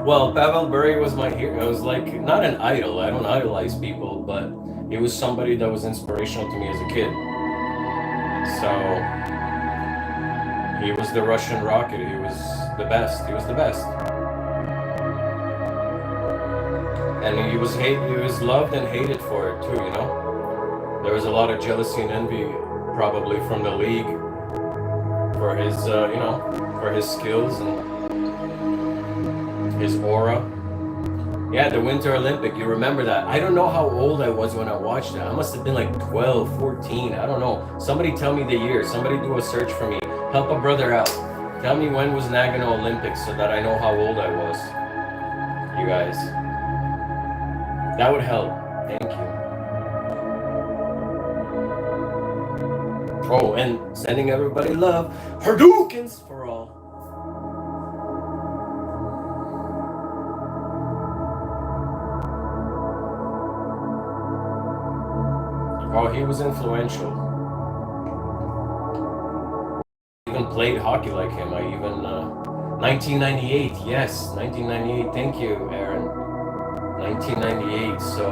Well, Pavel Bure was my hero. I was like, not an idol. I don't idolize people, but he was somebody that was inspirational to me as a kid. So he was the Russian rocket. He was the best. He was the best. And he was loved and hated for it too, you know? There was a lot of jealousy and envy probably from the league for his, for his skills and his aura. Yeah, the Winter Olympic, you remember that. I don't know how old I was when I watched that. I must have been like 12, 14, I don't know. Somebody tell me the year. Somebody do a search for me. Help a brother out. Tell me when was Nagano Olympics so that I know how old I was. You guys. That would help. Thank you. Oh, and sending everybody love. Hadoukens for all. Oh, he was influential. I even played hockey like him. 1998, yes, 1998. Thank you, Aaron. 1998, so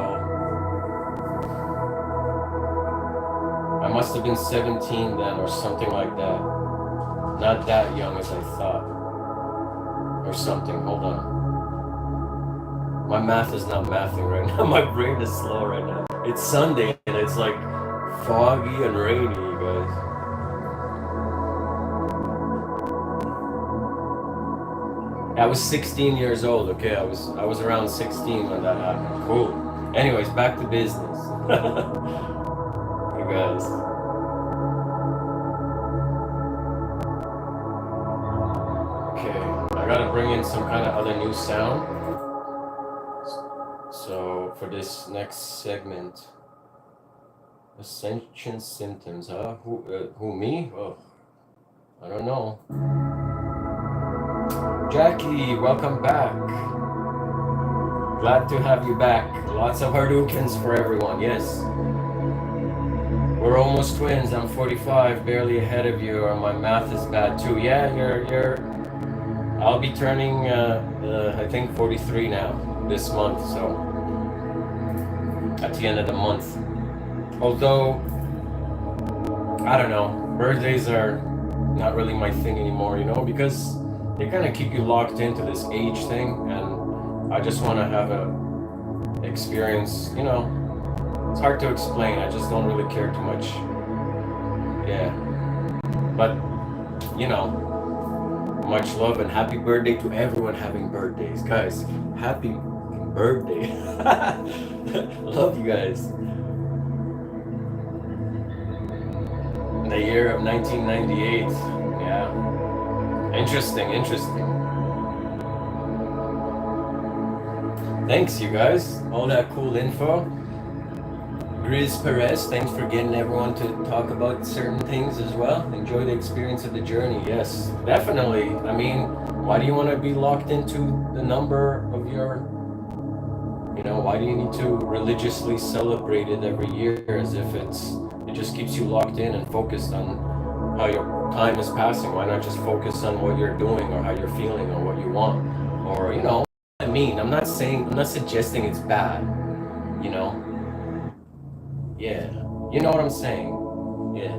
I must have been 17 then or something like that. Not that young as I thought. Or something, hold on. My math is not mathing right now. My brain is slow right now. It's Sunday and it's like foggy and rainy, you guys. I was 16 years old, okay? I was around 16 when that happened. Cool. Anyways, back to business. You guys. Okay, I gotta bring in some kind of other new sound. So for this next segment, ascension symptoms, huh? Who me? Oh, I don't know. Jackie, welcome back. Glad to have you back. Lots of Hadoukens for everyone. Yes. We're almost twins. I'm 45, barely ahead of you, or my math is bad too. Yeah, you're. I'll be turning, I think 43 now this month. So. At the end of the month. Although, I don't know, birthdays are not really my thing anymore, you know, because they kind of keep you locked into this age thing, and I just want to have a experience, you know. It's hard to explain, I just don't really care too much. Yeah. But you know, much love and happy birthday to everyone having birthdays. Guys, happy birthday. Love you guys. The year of 1998. Yeah. Interesting. Thanks, you guys. All that cool info. Grizz Perez, thanks for getting everyone to talk about certain things as well. Enjoy the experience of the journey. Yes, definitely. I mean, why do you want to be locked into the number of your, why do you need to religiously celebrate it every year as if it just keeps you locked in and focused on how your time is passing? Why not just focus on what you're doing or how you're feeling or what you want? Or, I mean, I'm not suggesting it's bad, Yeah, you know what I'm saying? Yeah,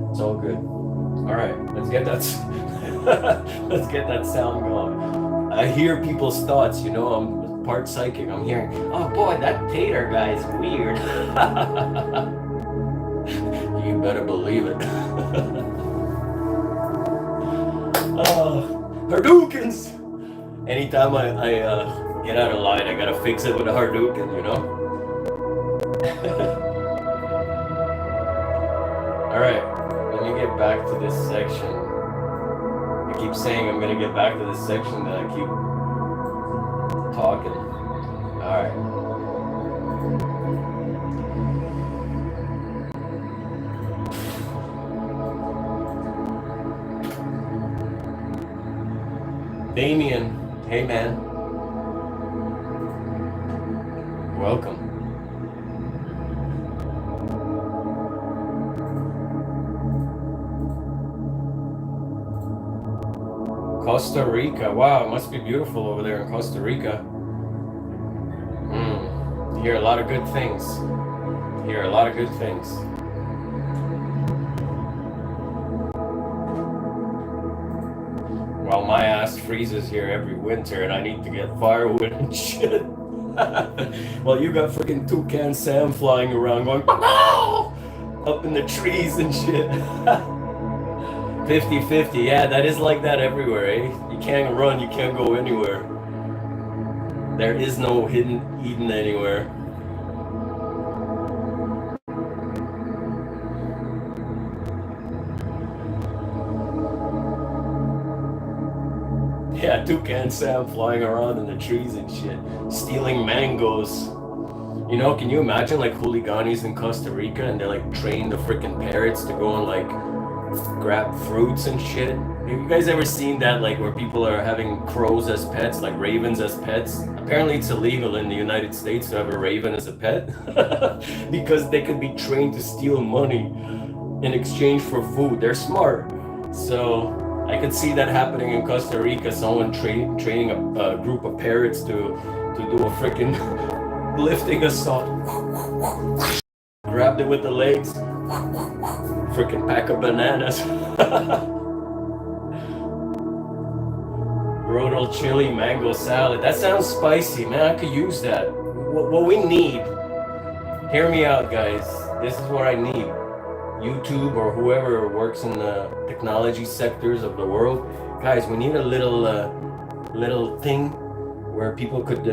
it's all good. All right, let's get that sound going. I hear people's thoughts, I'm part psychic. I'm hearing, oh boy, that Tater guy's weird. You better believe it. Hadoukens! Anytime I get out of line, I gotta fix it with a Hadouken, Alright, let me get back to this section. I keep saying I'm gonna get back to this section, that I keep talking. Alright. Damien, hey man. Welcome. Costa Rica. Wow, it must be beautiful over there in Costa Rica. You hear a lot of good things. While my ass freezes here every winter and I need to get firewood and shit. Well, you got freaking Toucan Sam flying around going up in the trees and shit. 50-50, yeah, that is like that everywhere, eh? You can't run, you can't go anywhere. There is no hidden Eden anywhere. Yeah, Toucan Sam flying around in the trees and shit, stealing mangoes. Can you imagine like hooligans in Costa Rica and they like train the freaking parrots to go and like grab fruits and shit? Have you guys ever seen that, like where people are having crows as pets, like ravens as pets? Apparently it's illegal in the United States to have a raven as a pet because they could be trained to steal money in exchange for food. They're smart. So I could see that happening in Costa Rica, someone training a group of parrots to do a freaking lifting assault. Grabbed it with the legs. Freaking pack of bananas. Brutal chili mango salad. That sounds spicy, man. I could use that. What we need, hear me out, guys. This is what I need. YouTube or whoever works in the technology sectors of the world, guys, we need a little thing where people could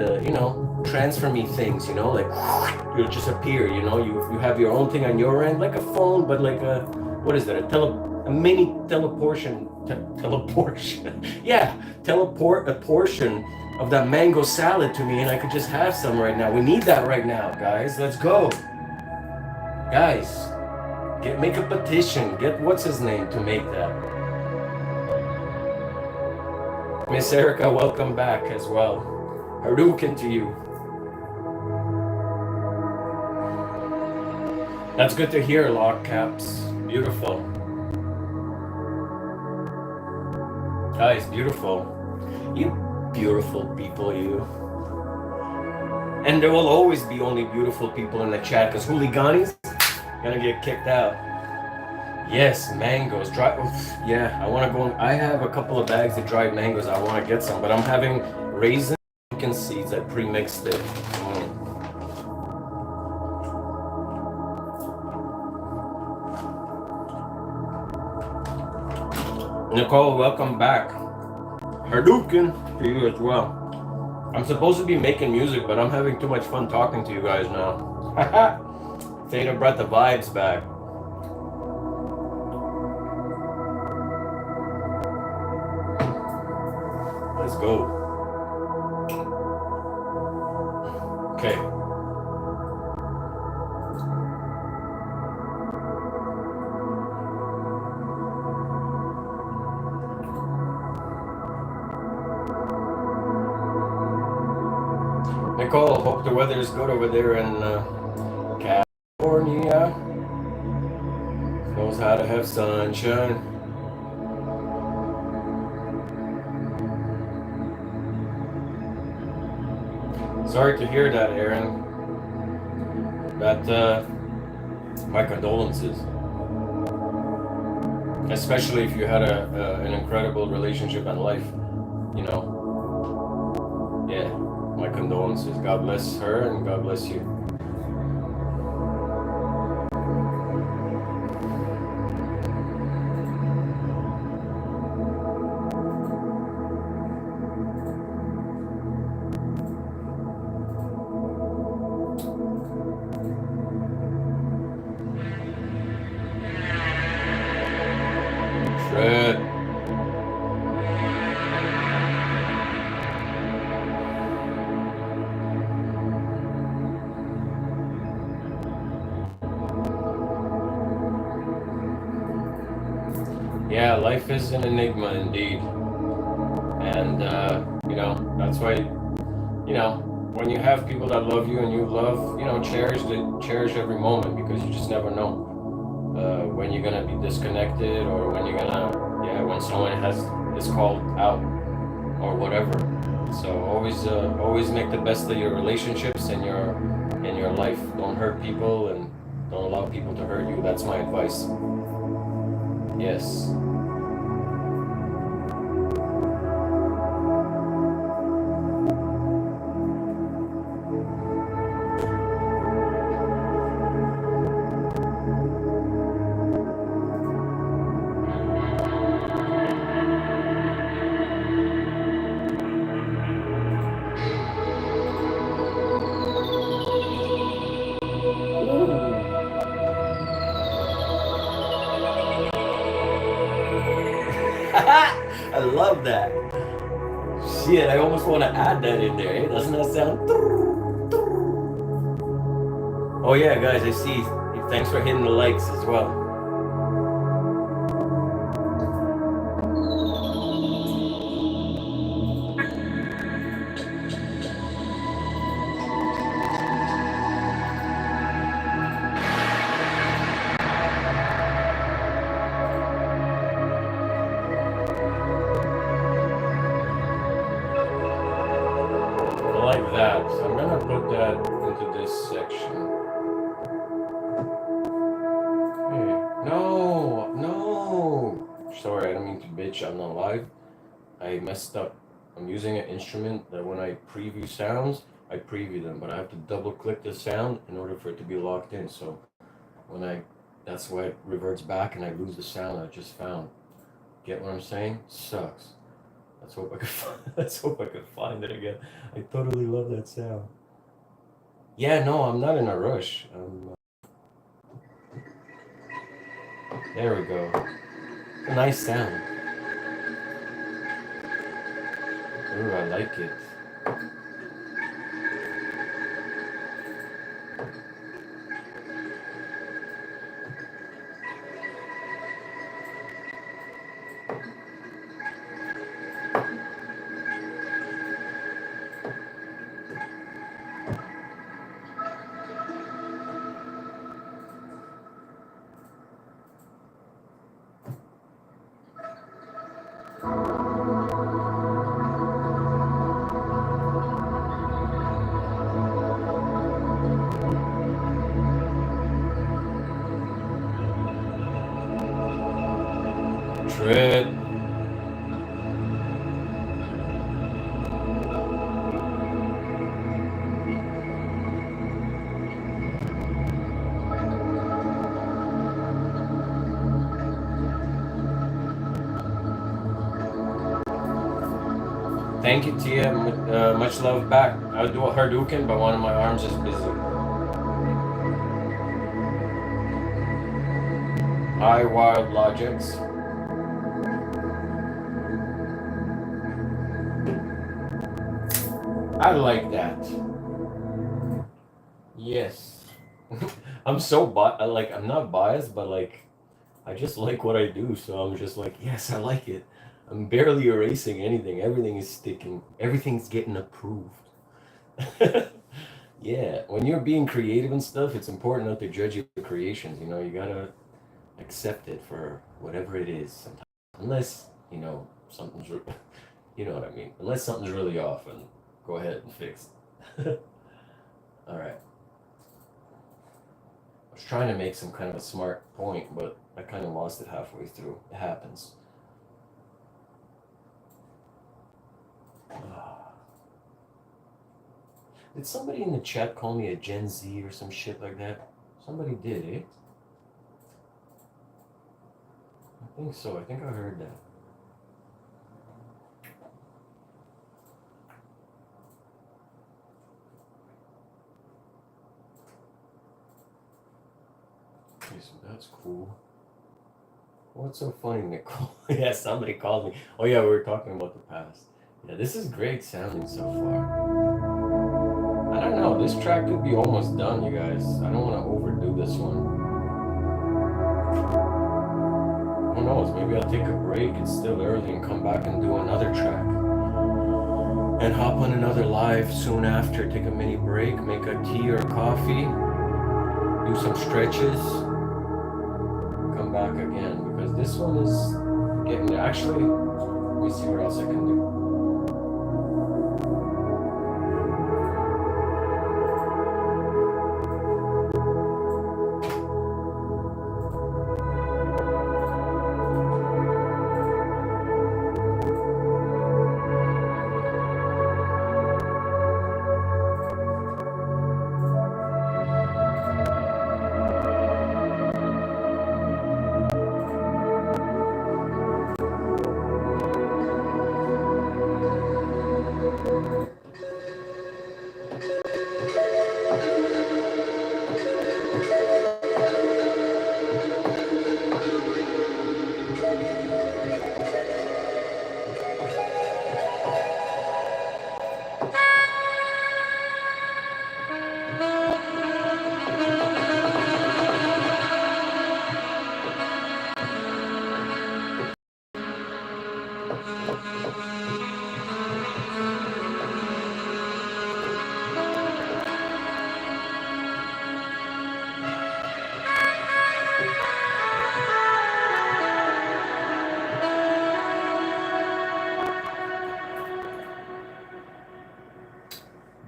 transfer me things, like it'll just appear, you have your own thing on your end, like a phone, but like a, what is that, a mini teleportation yeah, teleport a portion of that mango salad to me and I could just have some right now. We need that right now, guys. Let's go, guys. Make a petition. Get what's his name to make that. Miss Erica, welcome back as well. Hadouken to you. That's good to hear, Lock Caps. Beautiful. Guys, beautiful. You beautiful people, you. And there will always be only beautiful people in the chat because hooligans gonna get kicked out. Yes, mangoes. Yeah, I want to go. I have a couple of bags of dried mangoes. I want to get some, but I'm having raisin pumpkin seeds. I pre-mixed it. Nicole, welcome back. Hadouken to you as well. I'm supposed to be making music, but I'm having too much fun talking to you guys now. Theta brought the vibes back. Let's go. Okay. Nicole, hope the weather is good over there in California. Knows how to have sunshine. Sorry to hear that, Aaron. That, my condolences. Especially if you had an incredible relationship in life, you know. Yeah, my condolences. God bless her and God bless you. Fred. Yeah, life is an enigma indeed. And, you know, that's why, you know, when you have people that love you and you love, you know, cherish every moment, because you just never know when you're gonna be disconnected, or when you're gonna, yeah, when someone is called out or whatever. So always make the best of your relationships and your life. Don't hurt people and don't allow people to hurt you. That's my advice. Yes. I love that. Shit, I almost want to add that in there. Doesn't that sound? Oh yeah, guys, I see. Thanks for hitting the likes as well. Like that. So I'm gonna put that into this section. Hey, no. Sorry, I don't mean to bitch. I'm not live. I messed up. I'm using an instrument that when I preview sounds, I preview them, but I have to double click the sound in order for it to be locked in. So that's why it reverts back and I lose the sound I just found. Get what I'm saying? Sucks. Let's hope I could find it again. I totally love that sound. Yeah, no, I'm not in a rush. There we go. A nice sound. Ooh, I like it. Tread. Thank you, Tia. Much love back. I'll do a Hadouken, but one of my arms is busy. Hi, Wild Logics. I like that. Yes. I'm so like I'm not biased, but like I just like what I do, so I'm just like, yes, I like it. I'm barely erasing anything. Everything is sticking. Everything's getting approved. Yeah, when you're being creative and stuff, it's important not to judge your creations. You know, you gotta accept it for whatever it is. Sometimes, unless you know something's, you know what I mean. Unless something's really off, and go ahead and fix it. All right. I was trying to make some kind of a smart point, but I kind of lost it halfway through. It happens. Did somebody in the chat call me a Gen Z or some shit like that? Somebody did, eh? I think so. I think I heard that. Okay, so that's cool. What's so funny, Nicole? Yeah, somebody called me. Oh yeah, we were talking about the past. Yeah, this is great sounding so far. I don't know. This track could be almost done, you guys. I don't want to overdo this one. Who knows? Maybe I'll take a break. It's still early and come back and do another track. And hop on another live soon after. Take a mini break, make a tea or a coffee, do some stretches, come back again. Because this one is getting, actually, let me see what else I can do.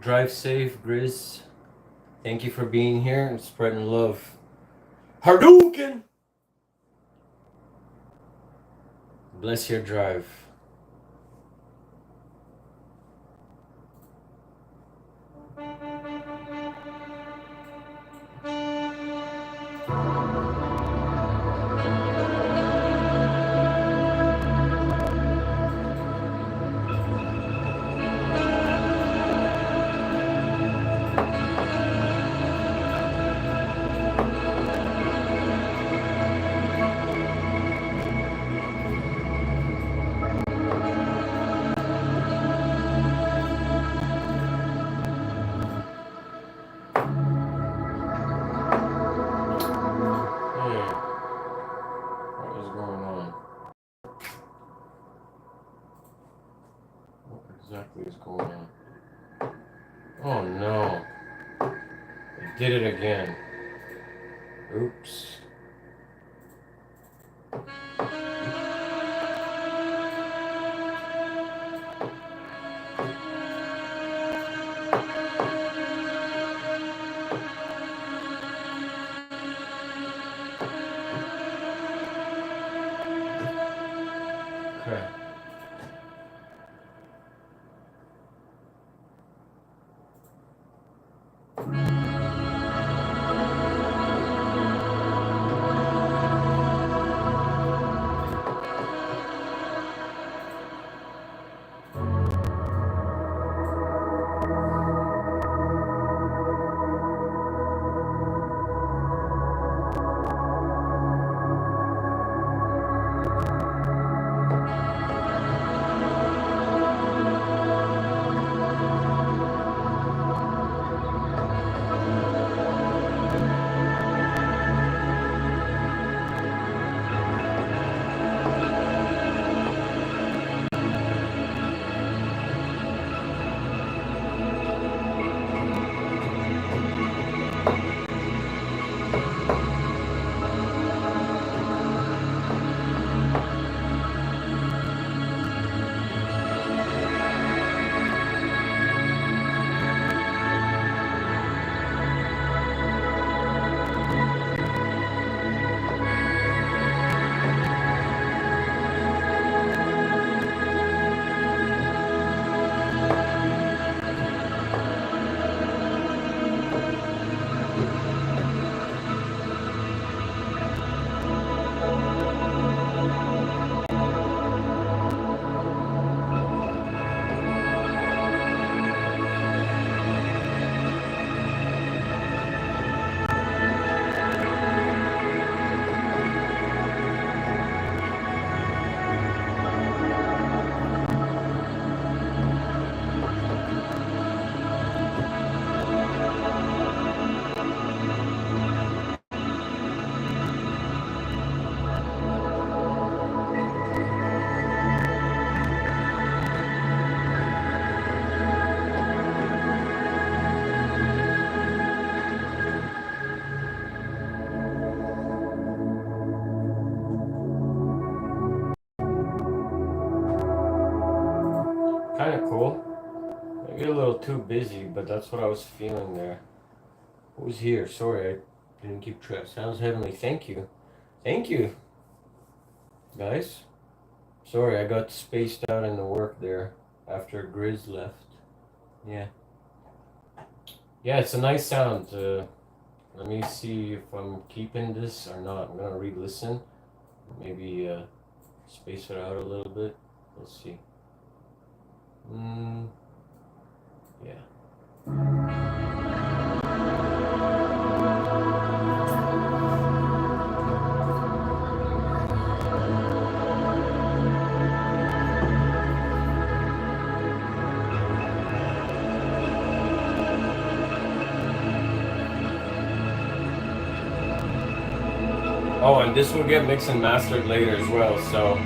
Drive safe, Grizz. Thank you for being here and spreading love. Hadouken! Bless your drive. Is going on. Oh no. I did it again. Oops. Okay. cool. Maybe a little too busy, but that's what I was feeling there. Who's here? Sorry, I didn't keep track. Sounds heavenly. Thank you. Thank you, guys. Sorry, I got spaced out in the work there after Grizz left. Yeah. Yeah, it's a nice sound. Let me see if I'm keeping this or not. I'm gonna re-listen. Maybe space it out a little bit. Let's see. Yeah. Oh, and this will get mixed and mastered later as well, so.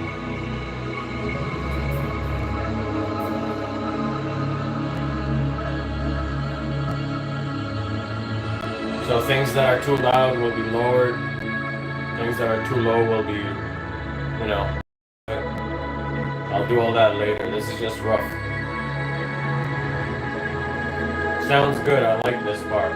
So things that are too loud will be lowered. Things that are too low will be, you know. I'll do all that later. This is just rough. Sounds good. I like this part.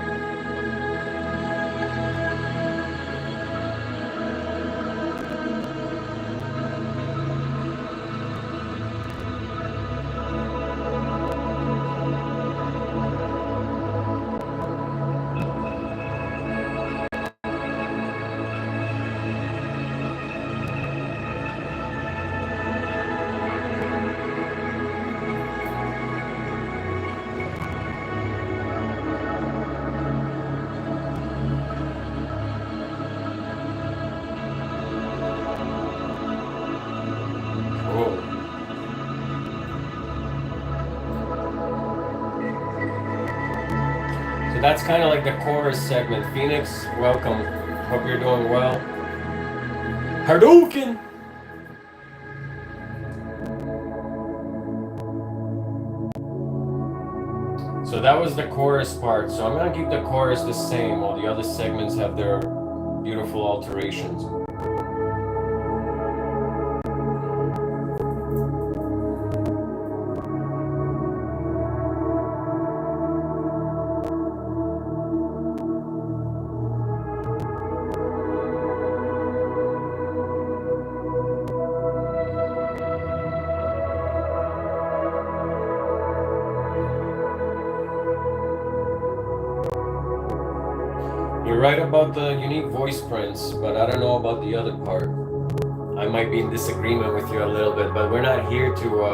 That's kind of like the chorus segment. Phoenix, welcome. Hope you're doing well. Hadouken! So that was the chorus part. So I'm going to keep the chorus the same while the other segments have their beautiful alterations. Right about the unique voice prints, but I don't know about the other part. I might be in disagreement with you a little bit, but we're not here to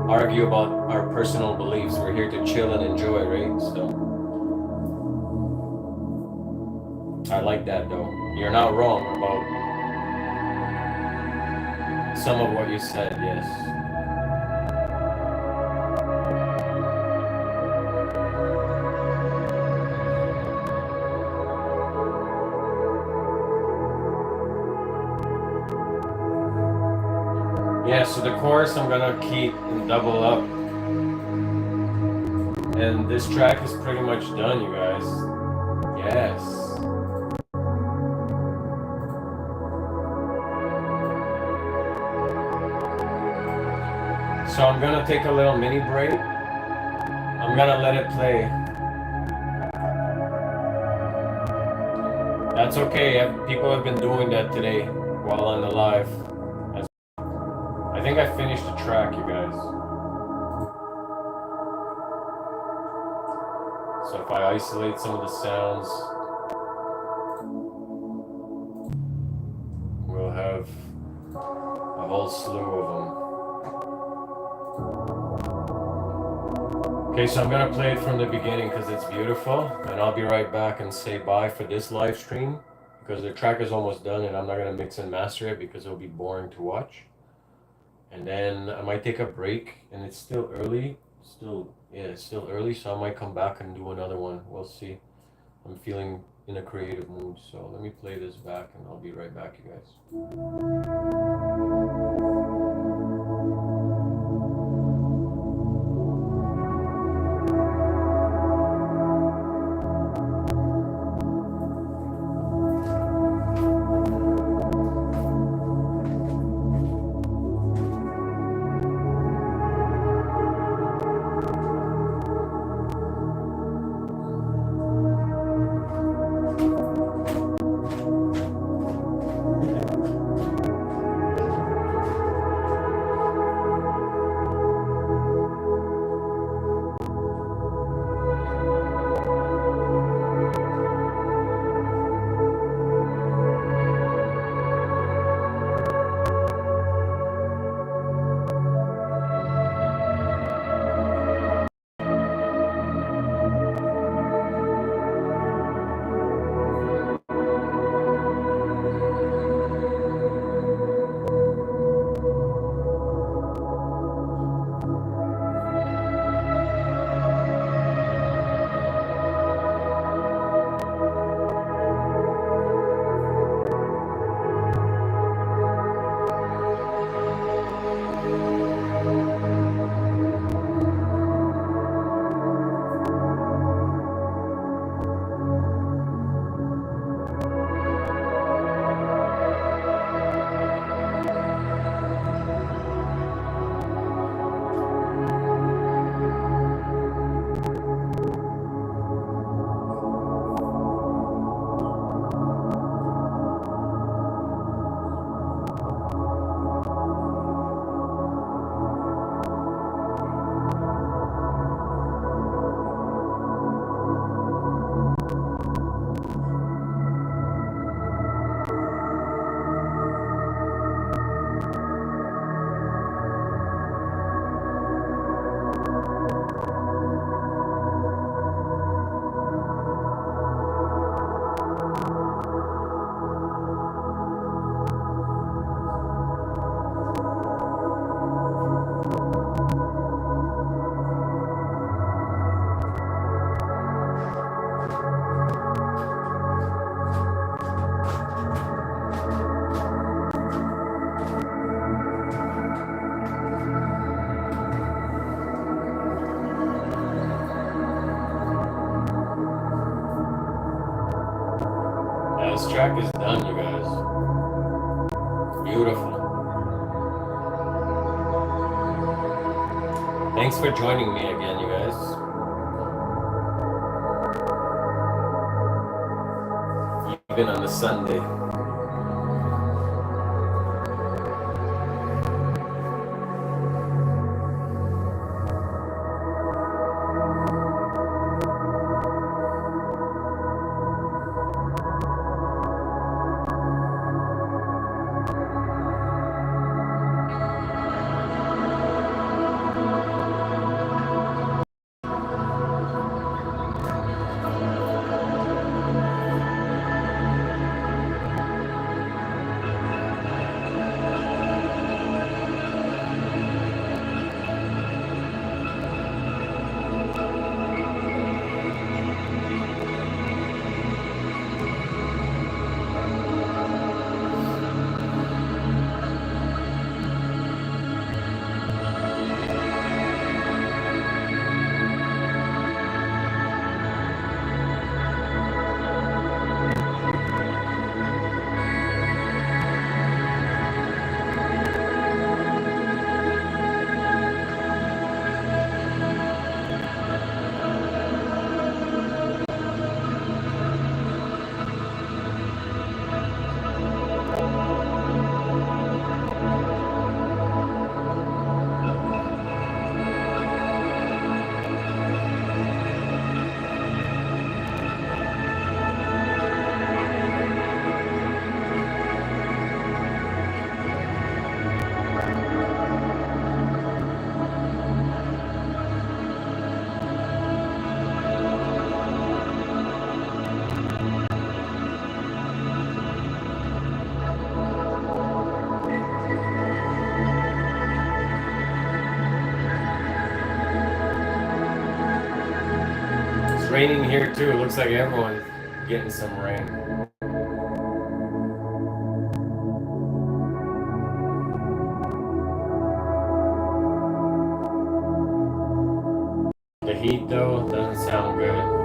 argue about our personal beliefs. We're here to chill and enjoy, right? So I like that though. You're not wrong about some of what you said, yes. Yeah, so the chorus I'm gonna keep and double up. And this track is pretty much done, you guys. Yes. So I'm gonna take a little mini break. I'm gonna let it play. That's okay. People have been doing that today while on the live. I think I finished the track, you guys. So if I isolate some of the sounds, we'll have a whole slew of them. Okay, so I'm gonna play it from the beginning because it's beautiful, and I'll be right back and say bye for this live stream because the track is almost done and I'm not gonna mix and master it because it'll be boring to watch. And then I might take a break, and it's still early. It's still early, so I might come back and do another one. We'll see. I'm feeling in a creative mood, so let me play this back, and I'll be right back, you guys. track is done, you guys. Beautiful. Thanks for joining me again, you guys. Even on the Sunday. It's raining here too. It looks like everyone's getting some rain. The heat though doesn't sound good.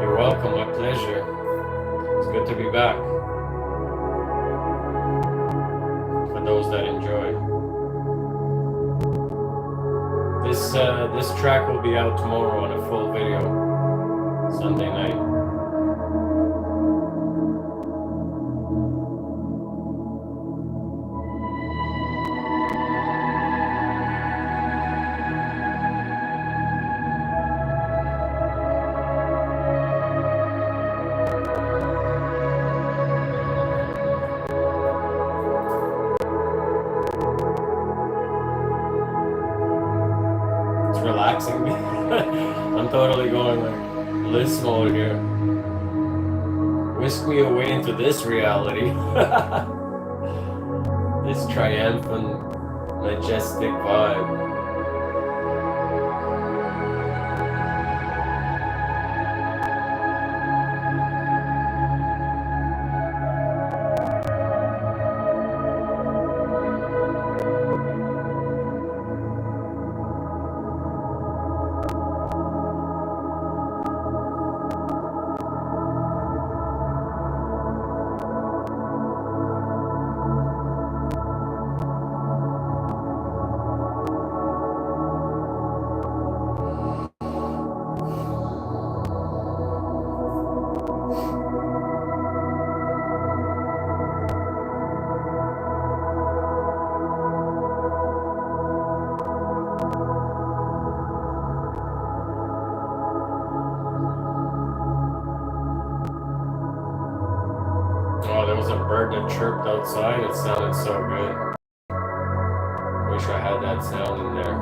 You're welcome, my pleasure. It's good to be back. For those that enjoy. This track will be out tomorrow on a full video, Sunday night. Relaxing me. I'm totally going like bliss mode here. Whisk me away into this reality. This triumphant, majestic vibe. Oh, there was a bird that chirped outside. It sounded so good. Wish I had that sound in there.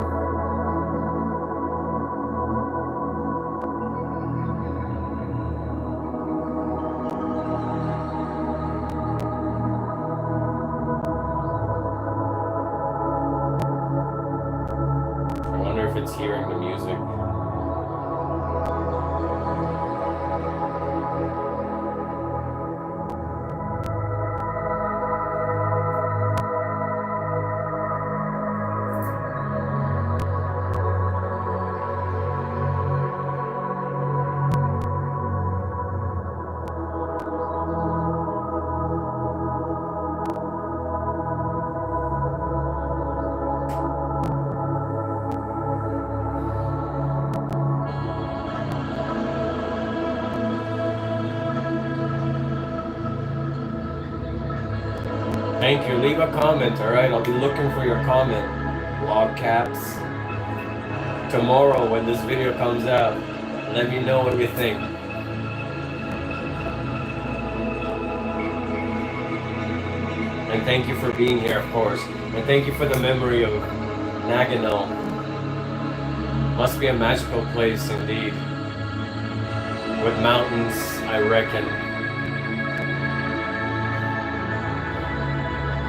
I wonder if it's hearing the music. Thank you. Leave a comment, alright? I'll be looking for your comment. Log caps. Tomorrow when this video comes out, let me know what you think. And thank you for being here, of course. And thank you for the memory of Nagano. Must be a magical place indeed. With mountains, I reckon.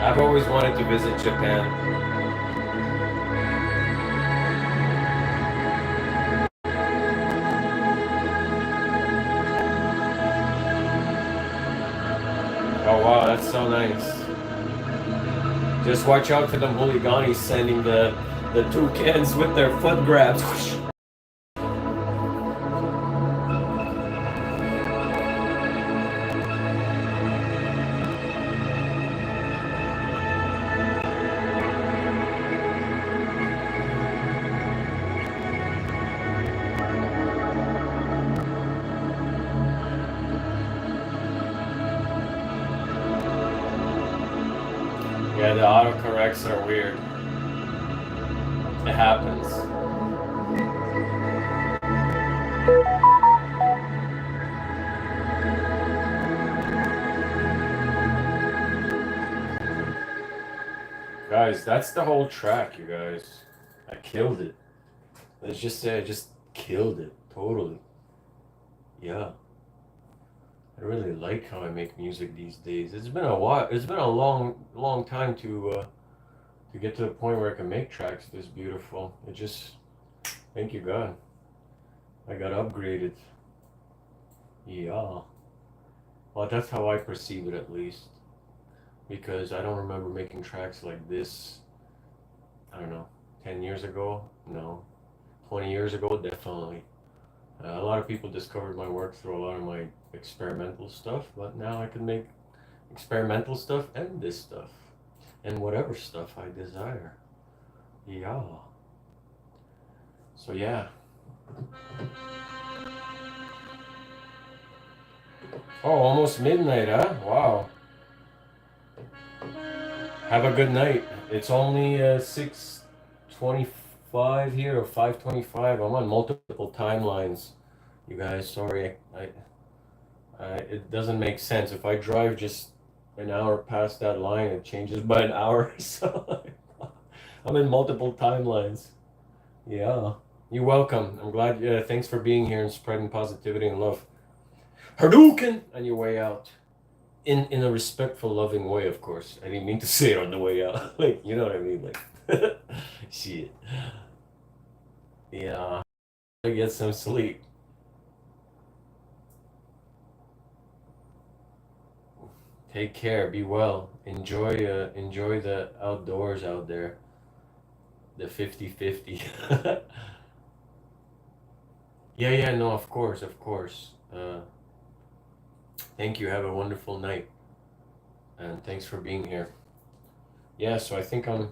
I've always wanted to visit Japan. Oh wow, that's so nice. Just watch out for the hooligans sending the toucans with their foot grabs. Yeah, the autocorrects are weird. It happens. Guys, that's the whole track, you guys. I killed it. Let's just say I just killed it. Totally. Yeah. I really like how I make music these days. It's been a while. It's been a long time to get to the point where I can make tracks this beautiful. It just, thank you God, I got upgraded. Yeah. Well, that's how I perceive it at least, because I don't remember making tracks like this. I don't know, 10 years ago? No. 20 years ago? Definitely. A lot of people discovered my work through a lot of my experimental stuff, but now I can make experimental stuff and this stuff and whatever stuff I desire. Yeah. So yeah. Oh, almost midnight, huh? Wow. Have a good night. It's only 6:25 here, or 5:25. I'm on multiple timelines. You guys, sorry, it doesn't make sense. If I drive just an hour past that line, it changes by an hour. So I'm in multiple timelines. Yeah. You're welcome. I'm glad. Thanks for being here and spreading positivity and love. Hadouken on your way out. In a respectful, loving way, of course. I didn't mean to say it on the way out. Like, you know what I mean? Like, shit. Yeah. I get some sleep. Take care. Be well. Enjoy the outdoors out there. The 50-50. Yeah, no, of course, of course. Thank you. Have a wonderful night. And thanks for being here. Yeah, so I think I'm...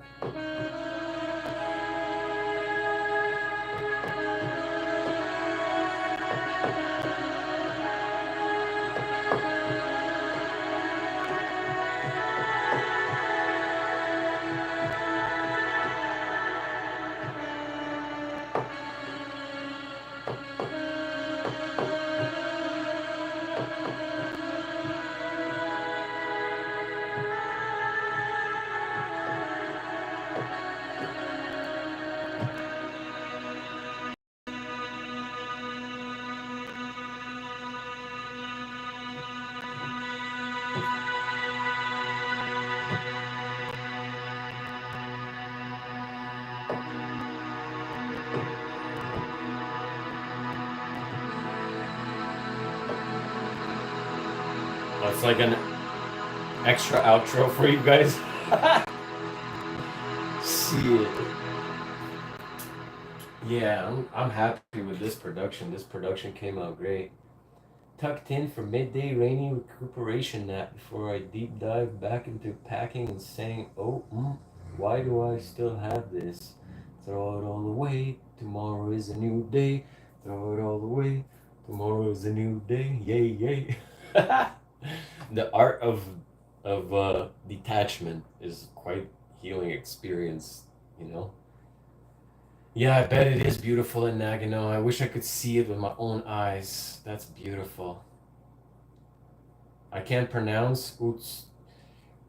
That's like an extra outro for you guys. Shit. Yeah, I'm happy with this production. This production came out great. Tucked in for midday rainy recuperation nap before I deep dive back into packing and saying, oh, why do I still have this? Throw it all away. Tomorrow is a new day. Throw it all away. Tomorrow is a new day. Yay, yay. The art of of detachment is quite healing experience, you know? Yeah, I bet it is beautiful in Nagano. I wish I could see it with my own eyes. That's beautiful. I can't pronounce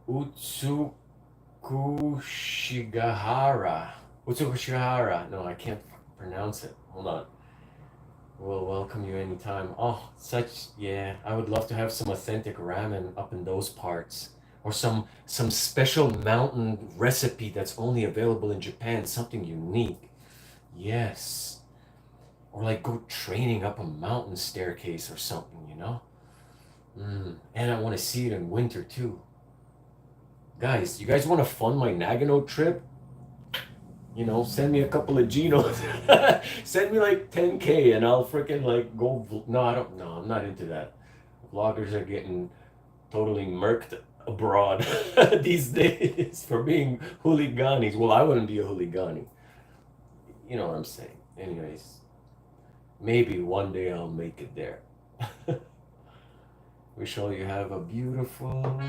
Utsukushigahara. Utsukushigahara. No, I can't pronounce it. Hold on. We'll welcome you anytime. Oh, yeah. I would love to have some authentic ramen up in those parts, or some special mountain recipe that's only available in Japan. Something unique. Yes. Or like go training up a mountain staircase or something, you know? And I want to see it in winter too. Guys, you guys want to fund my Nagano trip? You know, send me a couple of Genos. Send me like 10K and I'll freaking like go. No, I don't. No, I'm not into that. Vloggers are getting totally murked abroad these days for being hooliganis. Well, I wouldn't be a hooligani. You know what I'm saying. Anyways, maybe one day I'll make it there. Wish all you have a beautiful.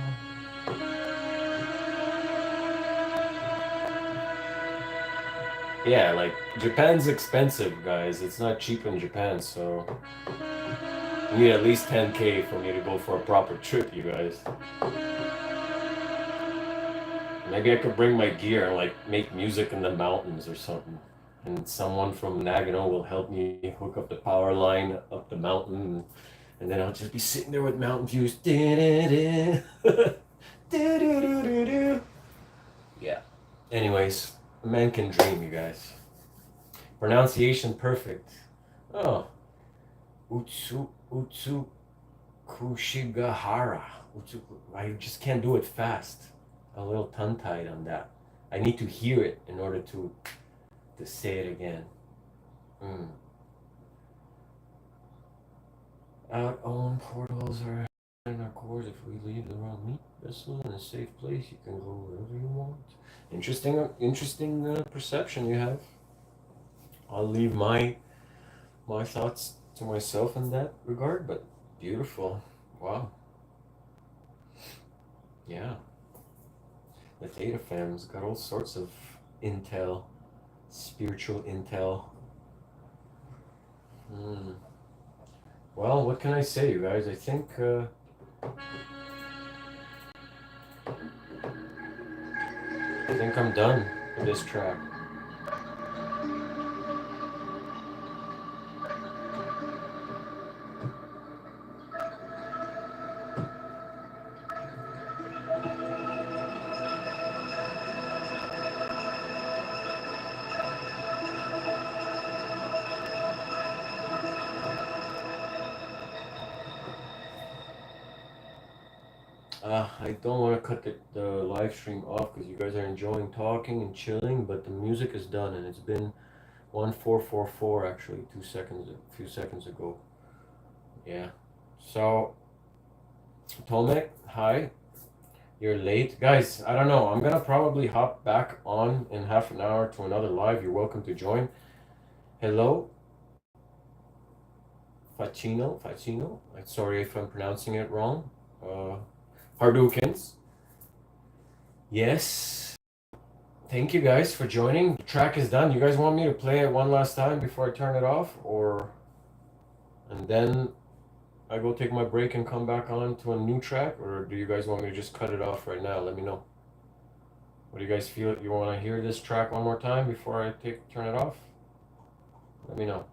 Yeah, like Japan's expensive, guys. It's not cheap in Japan, so you need at least 10K for me to go for a proper trip, you guys. Maybe I could bring my gear and like make music in the mountains or something. And someone from Nagano will help me hook up the power line up the mountain. And then I'll just be sitting there with mountain views. Yeah. Anyways, a man can dream, you guys. Pronunciation perfect. Oh. Utsu Kushigahara. I just can't do it fast. A little tongue-tied on that. I need to hear it in order to say it again. Our own portals are in our cores. If we leave the wrong meat vessel in a safe place, you can go wherever you want. Interesting perception you have. I'll leave my thoughts to myself in that regard, but beautiful. Wow. Yeah. The Theta fam's got all sorts of intel, spiritual intel. Well, what can I say, you guys? I think I'm done with this track. I don't want to cut the live stream off because you guys are enjoying talking and chilling, but the music is done and it's been 1444 actually, a few seconds ago. Yeah. So, Tomek, hi. You're late. Guys, I don't know. I'm gonna probably hop back on in half an hour to another live. You're welcome to join. Hello. Facino. I'm sorry if I'm pronouncing it wrong. Hardukins. Yes. Thank you guys for joining. The track is done. You guys want me to play it one last time before I turn it off? And then I go take my break and come back on to a new track? Or do you guys want me to just cut it off right now? Let me know. What do you guys feel? You want to hear this track one more time before I turn it off? Let me know.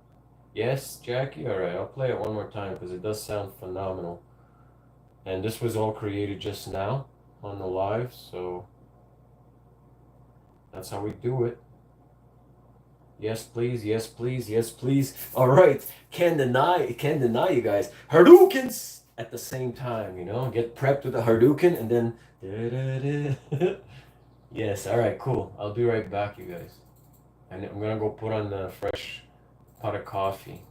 Yes, Jackie? Alright, I'll play it one more time because it does sound phenomenal. And this was all created just now on the live, so that's how we do it. Yes, please, yes, please, yes, please. All right, can't deny, you guys. Hadoukens at the same time, you know. Get prepped with a Hadouken and then. Yes, all right, cool. I'll be right back, you guys. And I'm gonna go put on the fresh pot of coffee.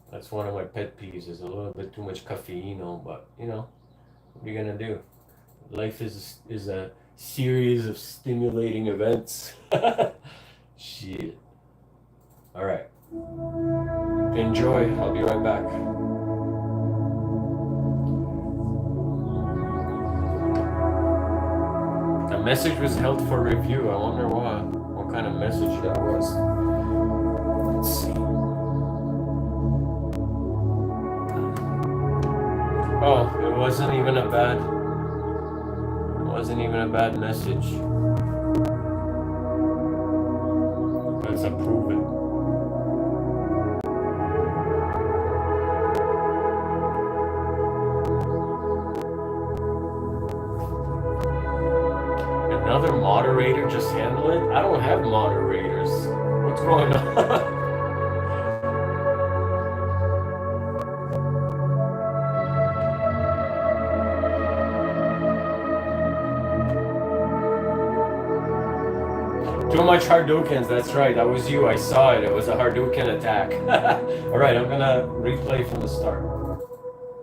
That's one of my pet peeves. Is a little bit too much caffeine, but you know, what are you gonna do? Life is a series of stimulating events. Shit. All right. Enjoy. I'll be right back. Message was held for review. I wonder what kind of message that was. Let's see. Oh, it wasn't even a bad message. Let's approve it. Another moderator just handle it? I don't have moderators. What's going on? Too much Hadoukens, that's right, that was you, I saw it, it was a Hadouken attack. Alright, I'm gonna replay from the start.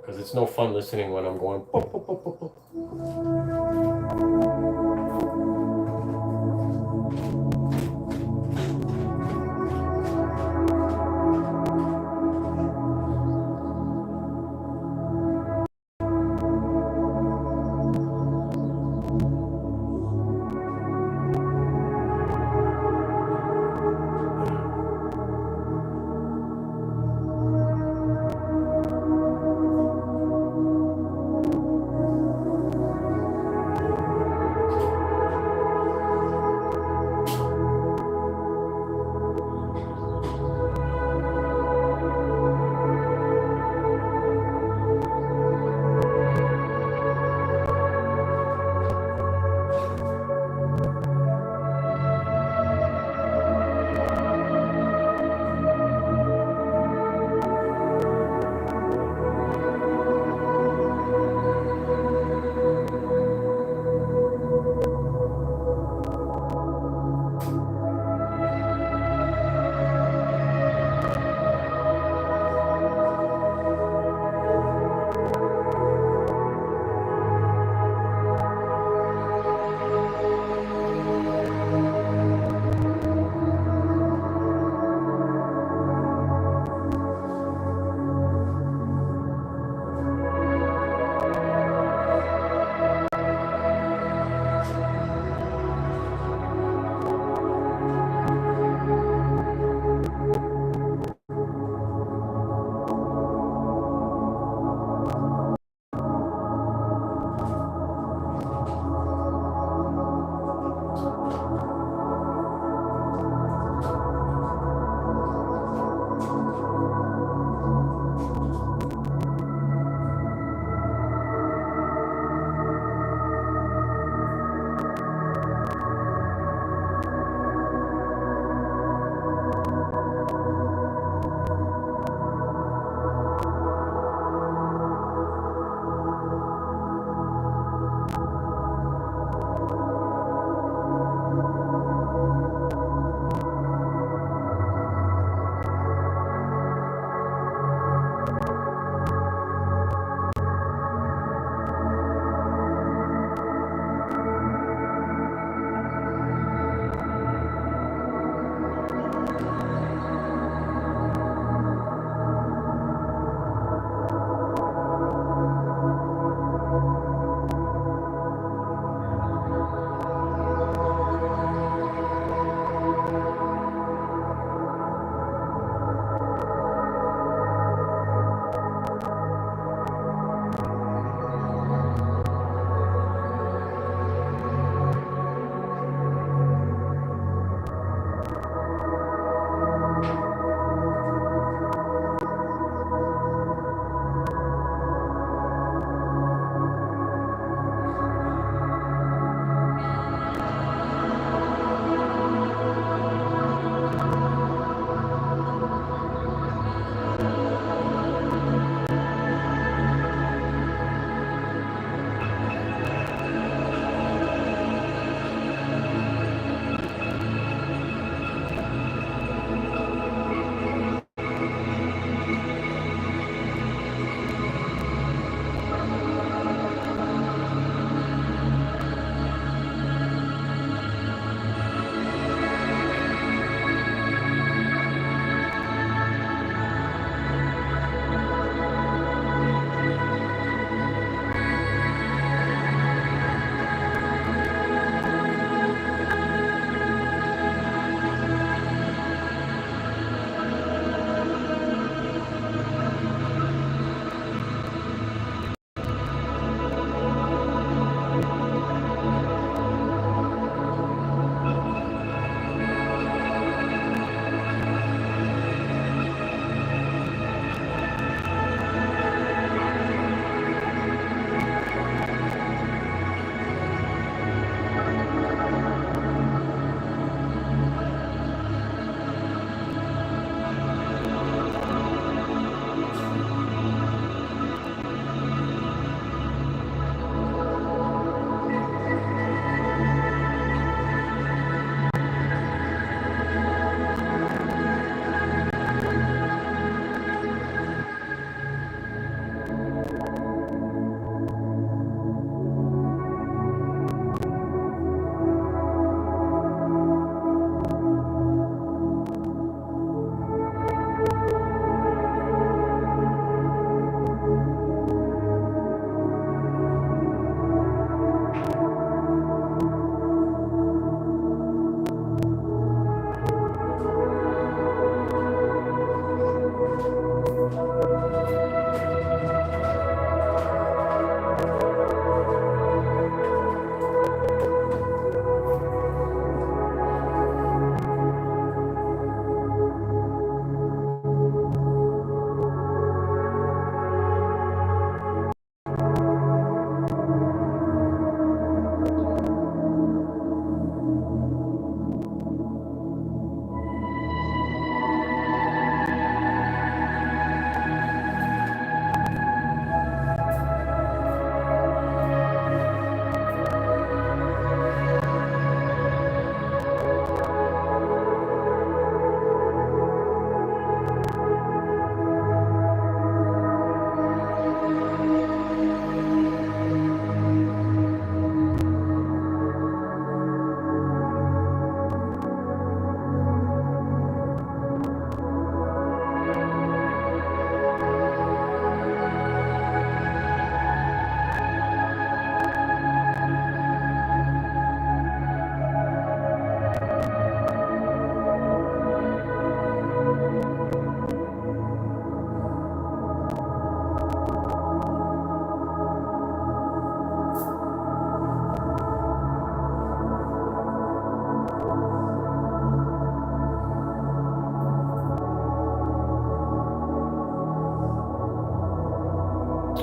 Because it's no fun listening when I'm going pop, pop, pop, pop, pop.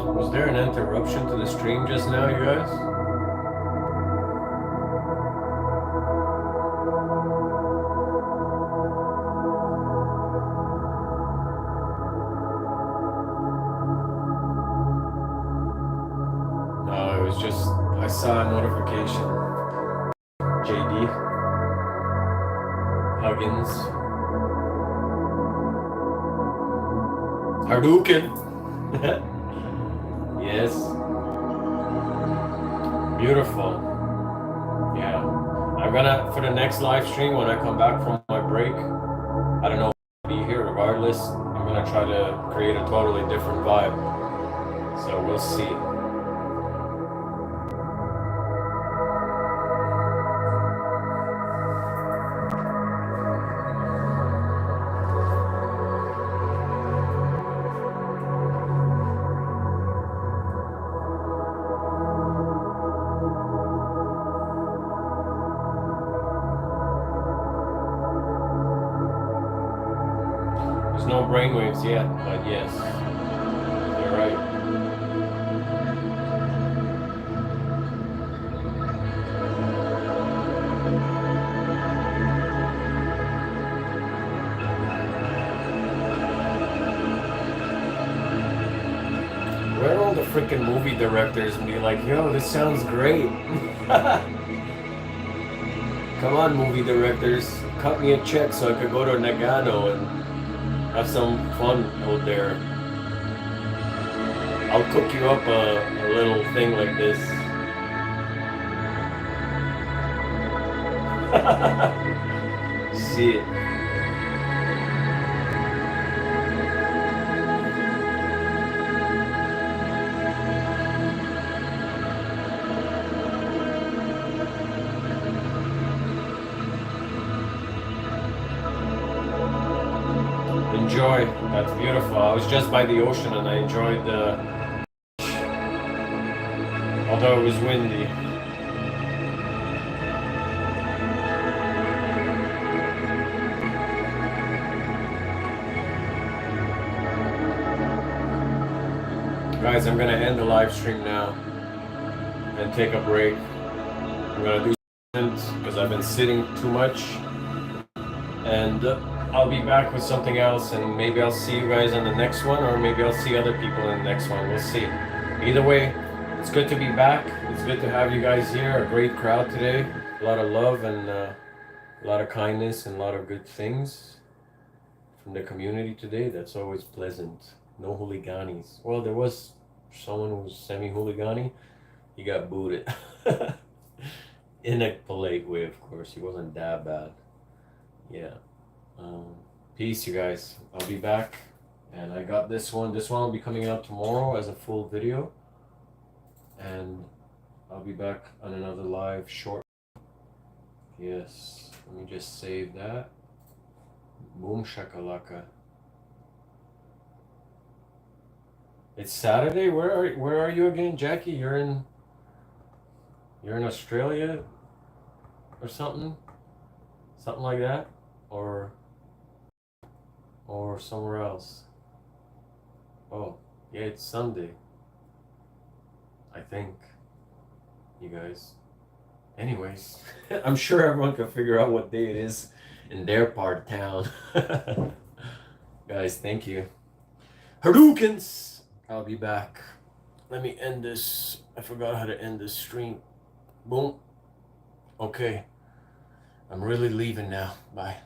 Was there an interruption to the stream just now, you guys? No, it was just, I saw a notification. JD Huggins. Hadouken. Yes. Beautiful. Yeah. I'm gonna, for the next live stream, when I come back from my break, I don't know if I'll be here regardless. I'm gonna try to create a totally different vibe. So we'll see. There's no brainwaves yet, but yes, you're right. Where are all the freaking movie directors and be like, yo, this sounds great? Come on, movie directors, cut me a check so I could go to Nagano and have some fun out there. I'll cook you up a little thing like this. See it. Enjoy. That's beautiful. I was just by the ocean and I enjoyed the... although it was windy. Guys, I'm gonna end the live stream now and take a break. I'm gonna do something because I've been sitting too much, and I'll be back with something else, and maybe I'll see you guys on the next one, or maybe I'll see other people in the next one. We'll see. Either way, it's good to be back. It's good to have you guys here. A great crowd today. A lot of love and a lot of kindness and a lot of good things from the community today. That's always pleasant. No hooliganis. Well, there was someone who was semi-hooligani. He got booted. In a polite way, of course. He wasn't that bad. Yeah. Peace, you guys. I'll be back. And I got this one. This one will be coming out tomorrow as a full video. And I'll be back on another live short. Yes. Let me just save that. Boom shakalaka. It's Saturday? Where are you again, Jackie? You're in Australia or something? Something like that? Or somewhere else? Oh, yeah, it's Sunday. I think. You guys. Anyways, I'm sure everyone can figure out what day it is in their part of town. Guys, thank you. Hadoukens! I'll be back. Let me end this. I forgot how to end this stream. Boom. Okay. I'm really leaving now. Bye.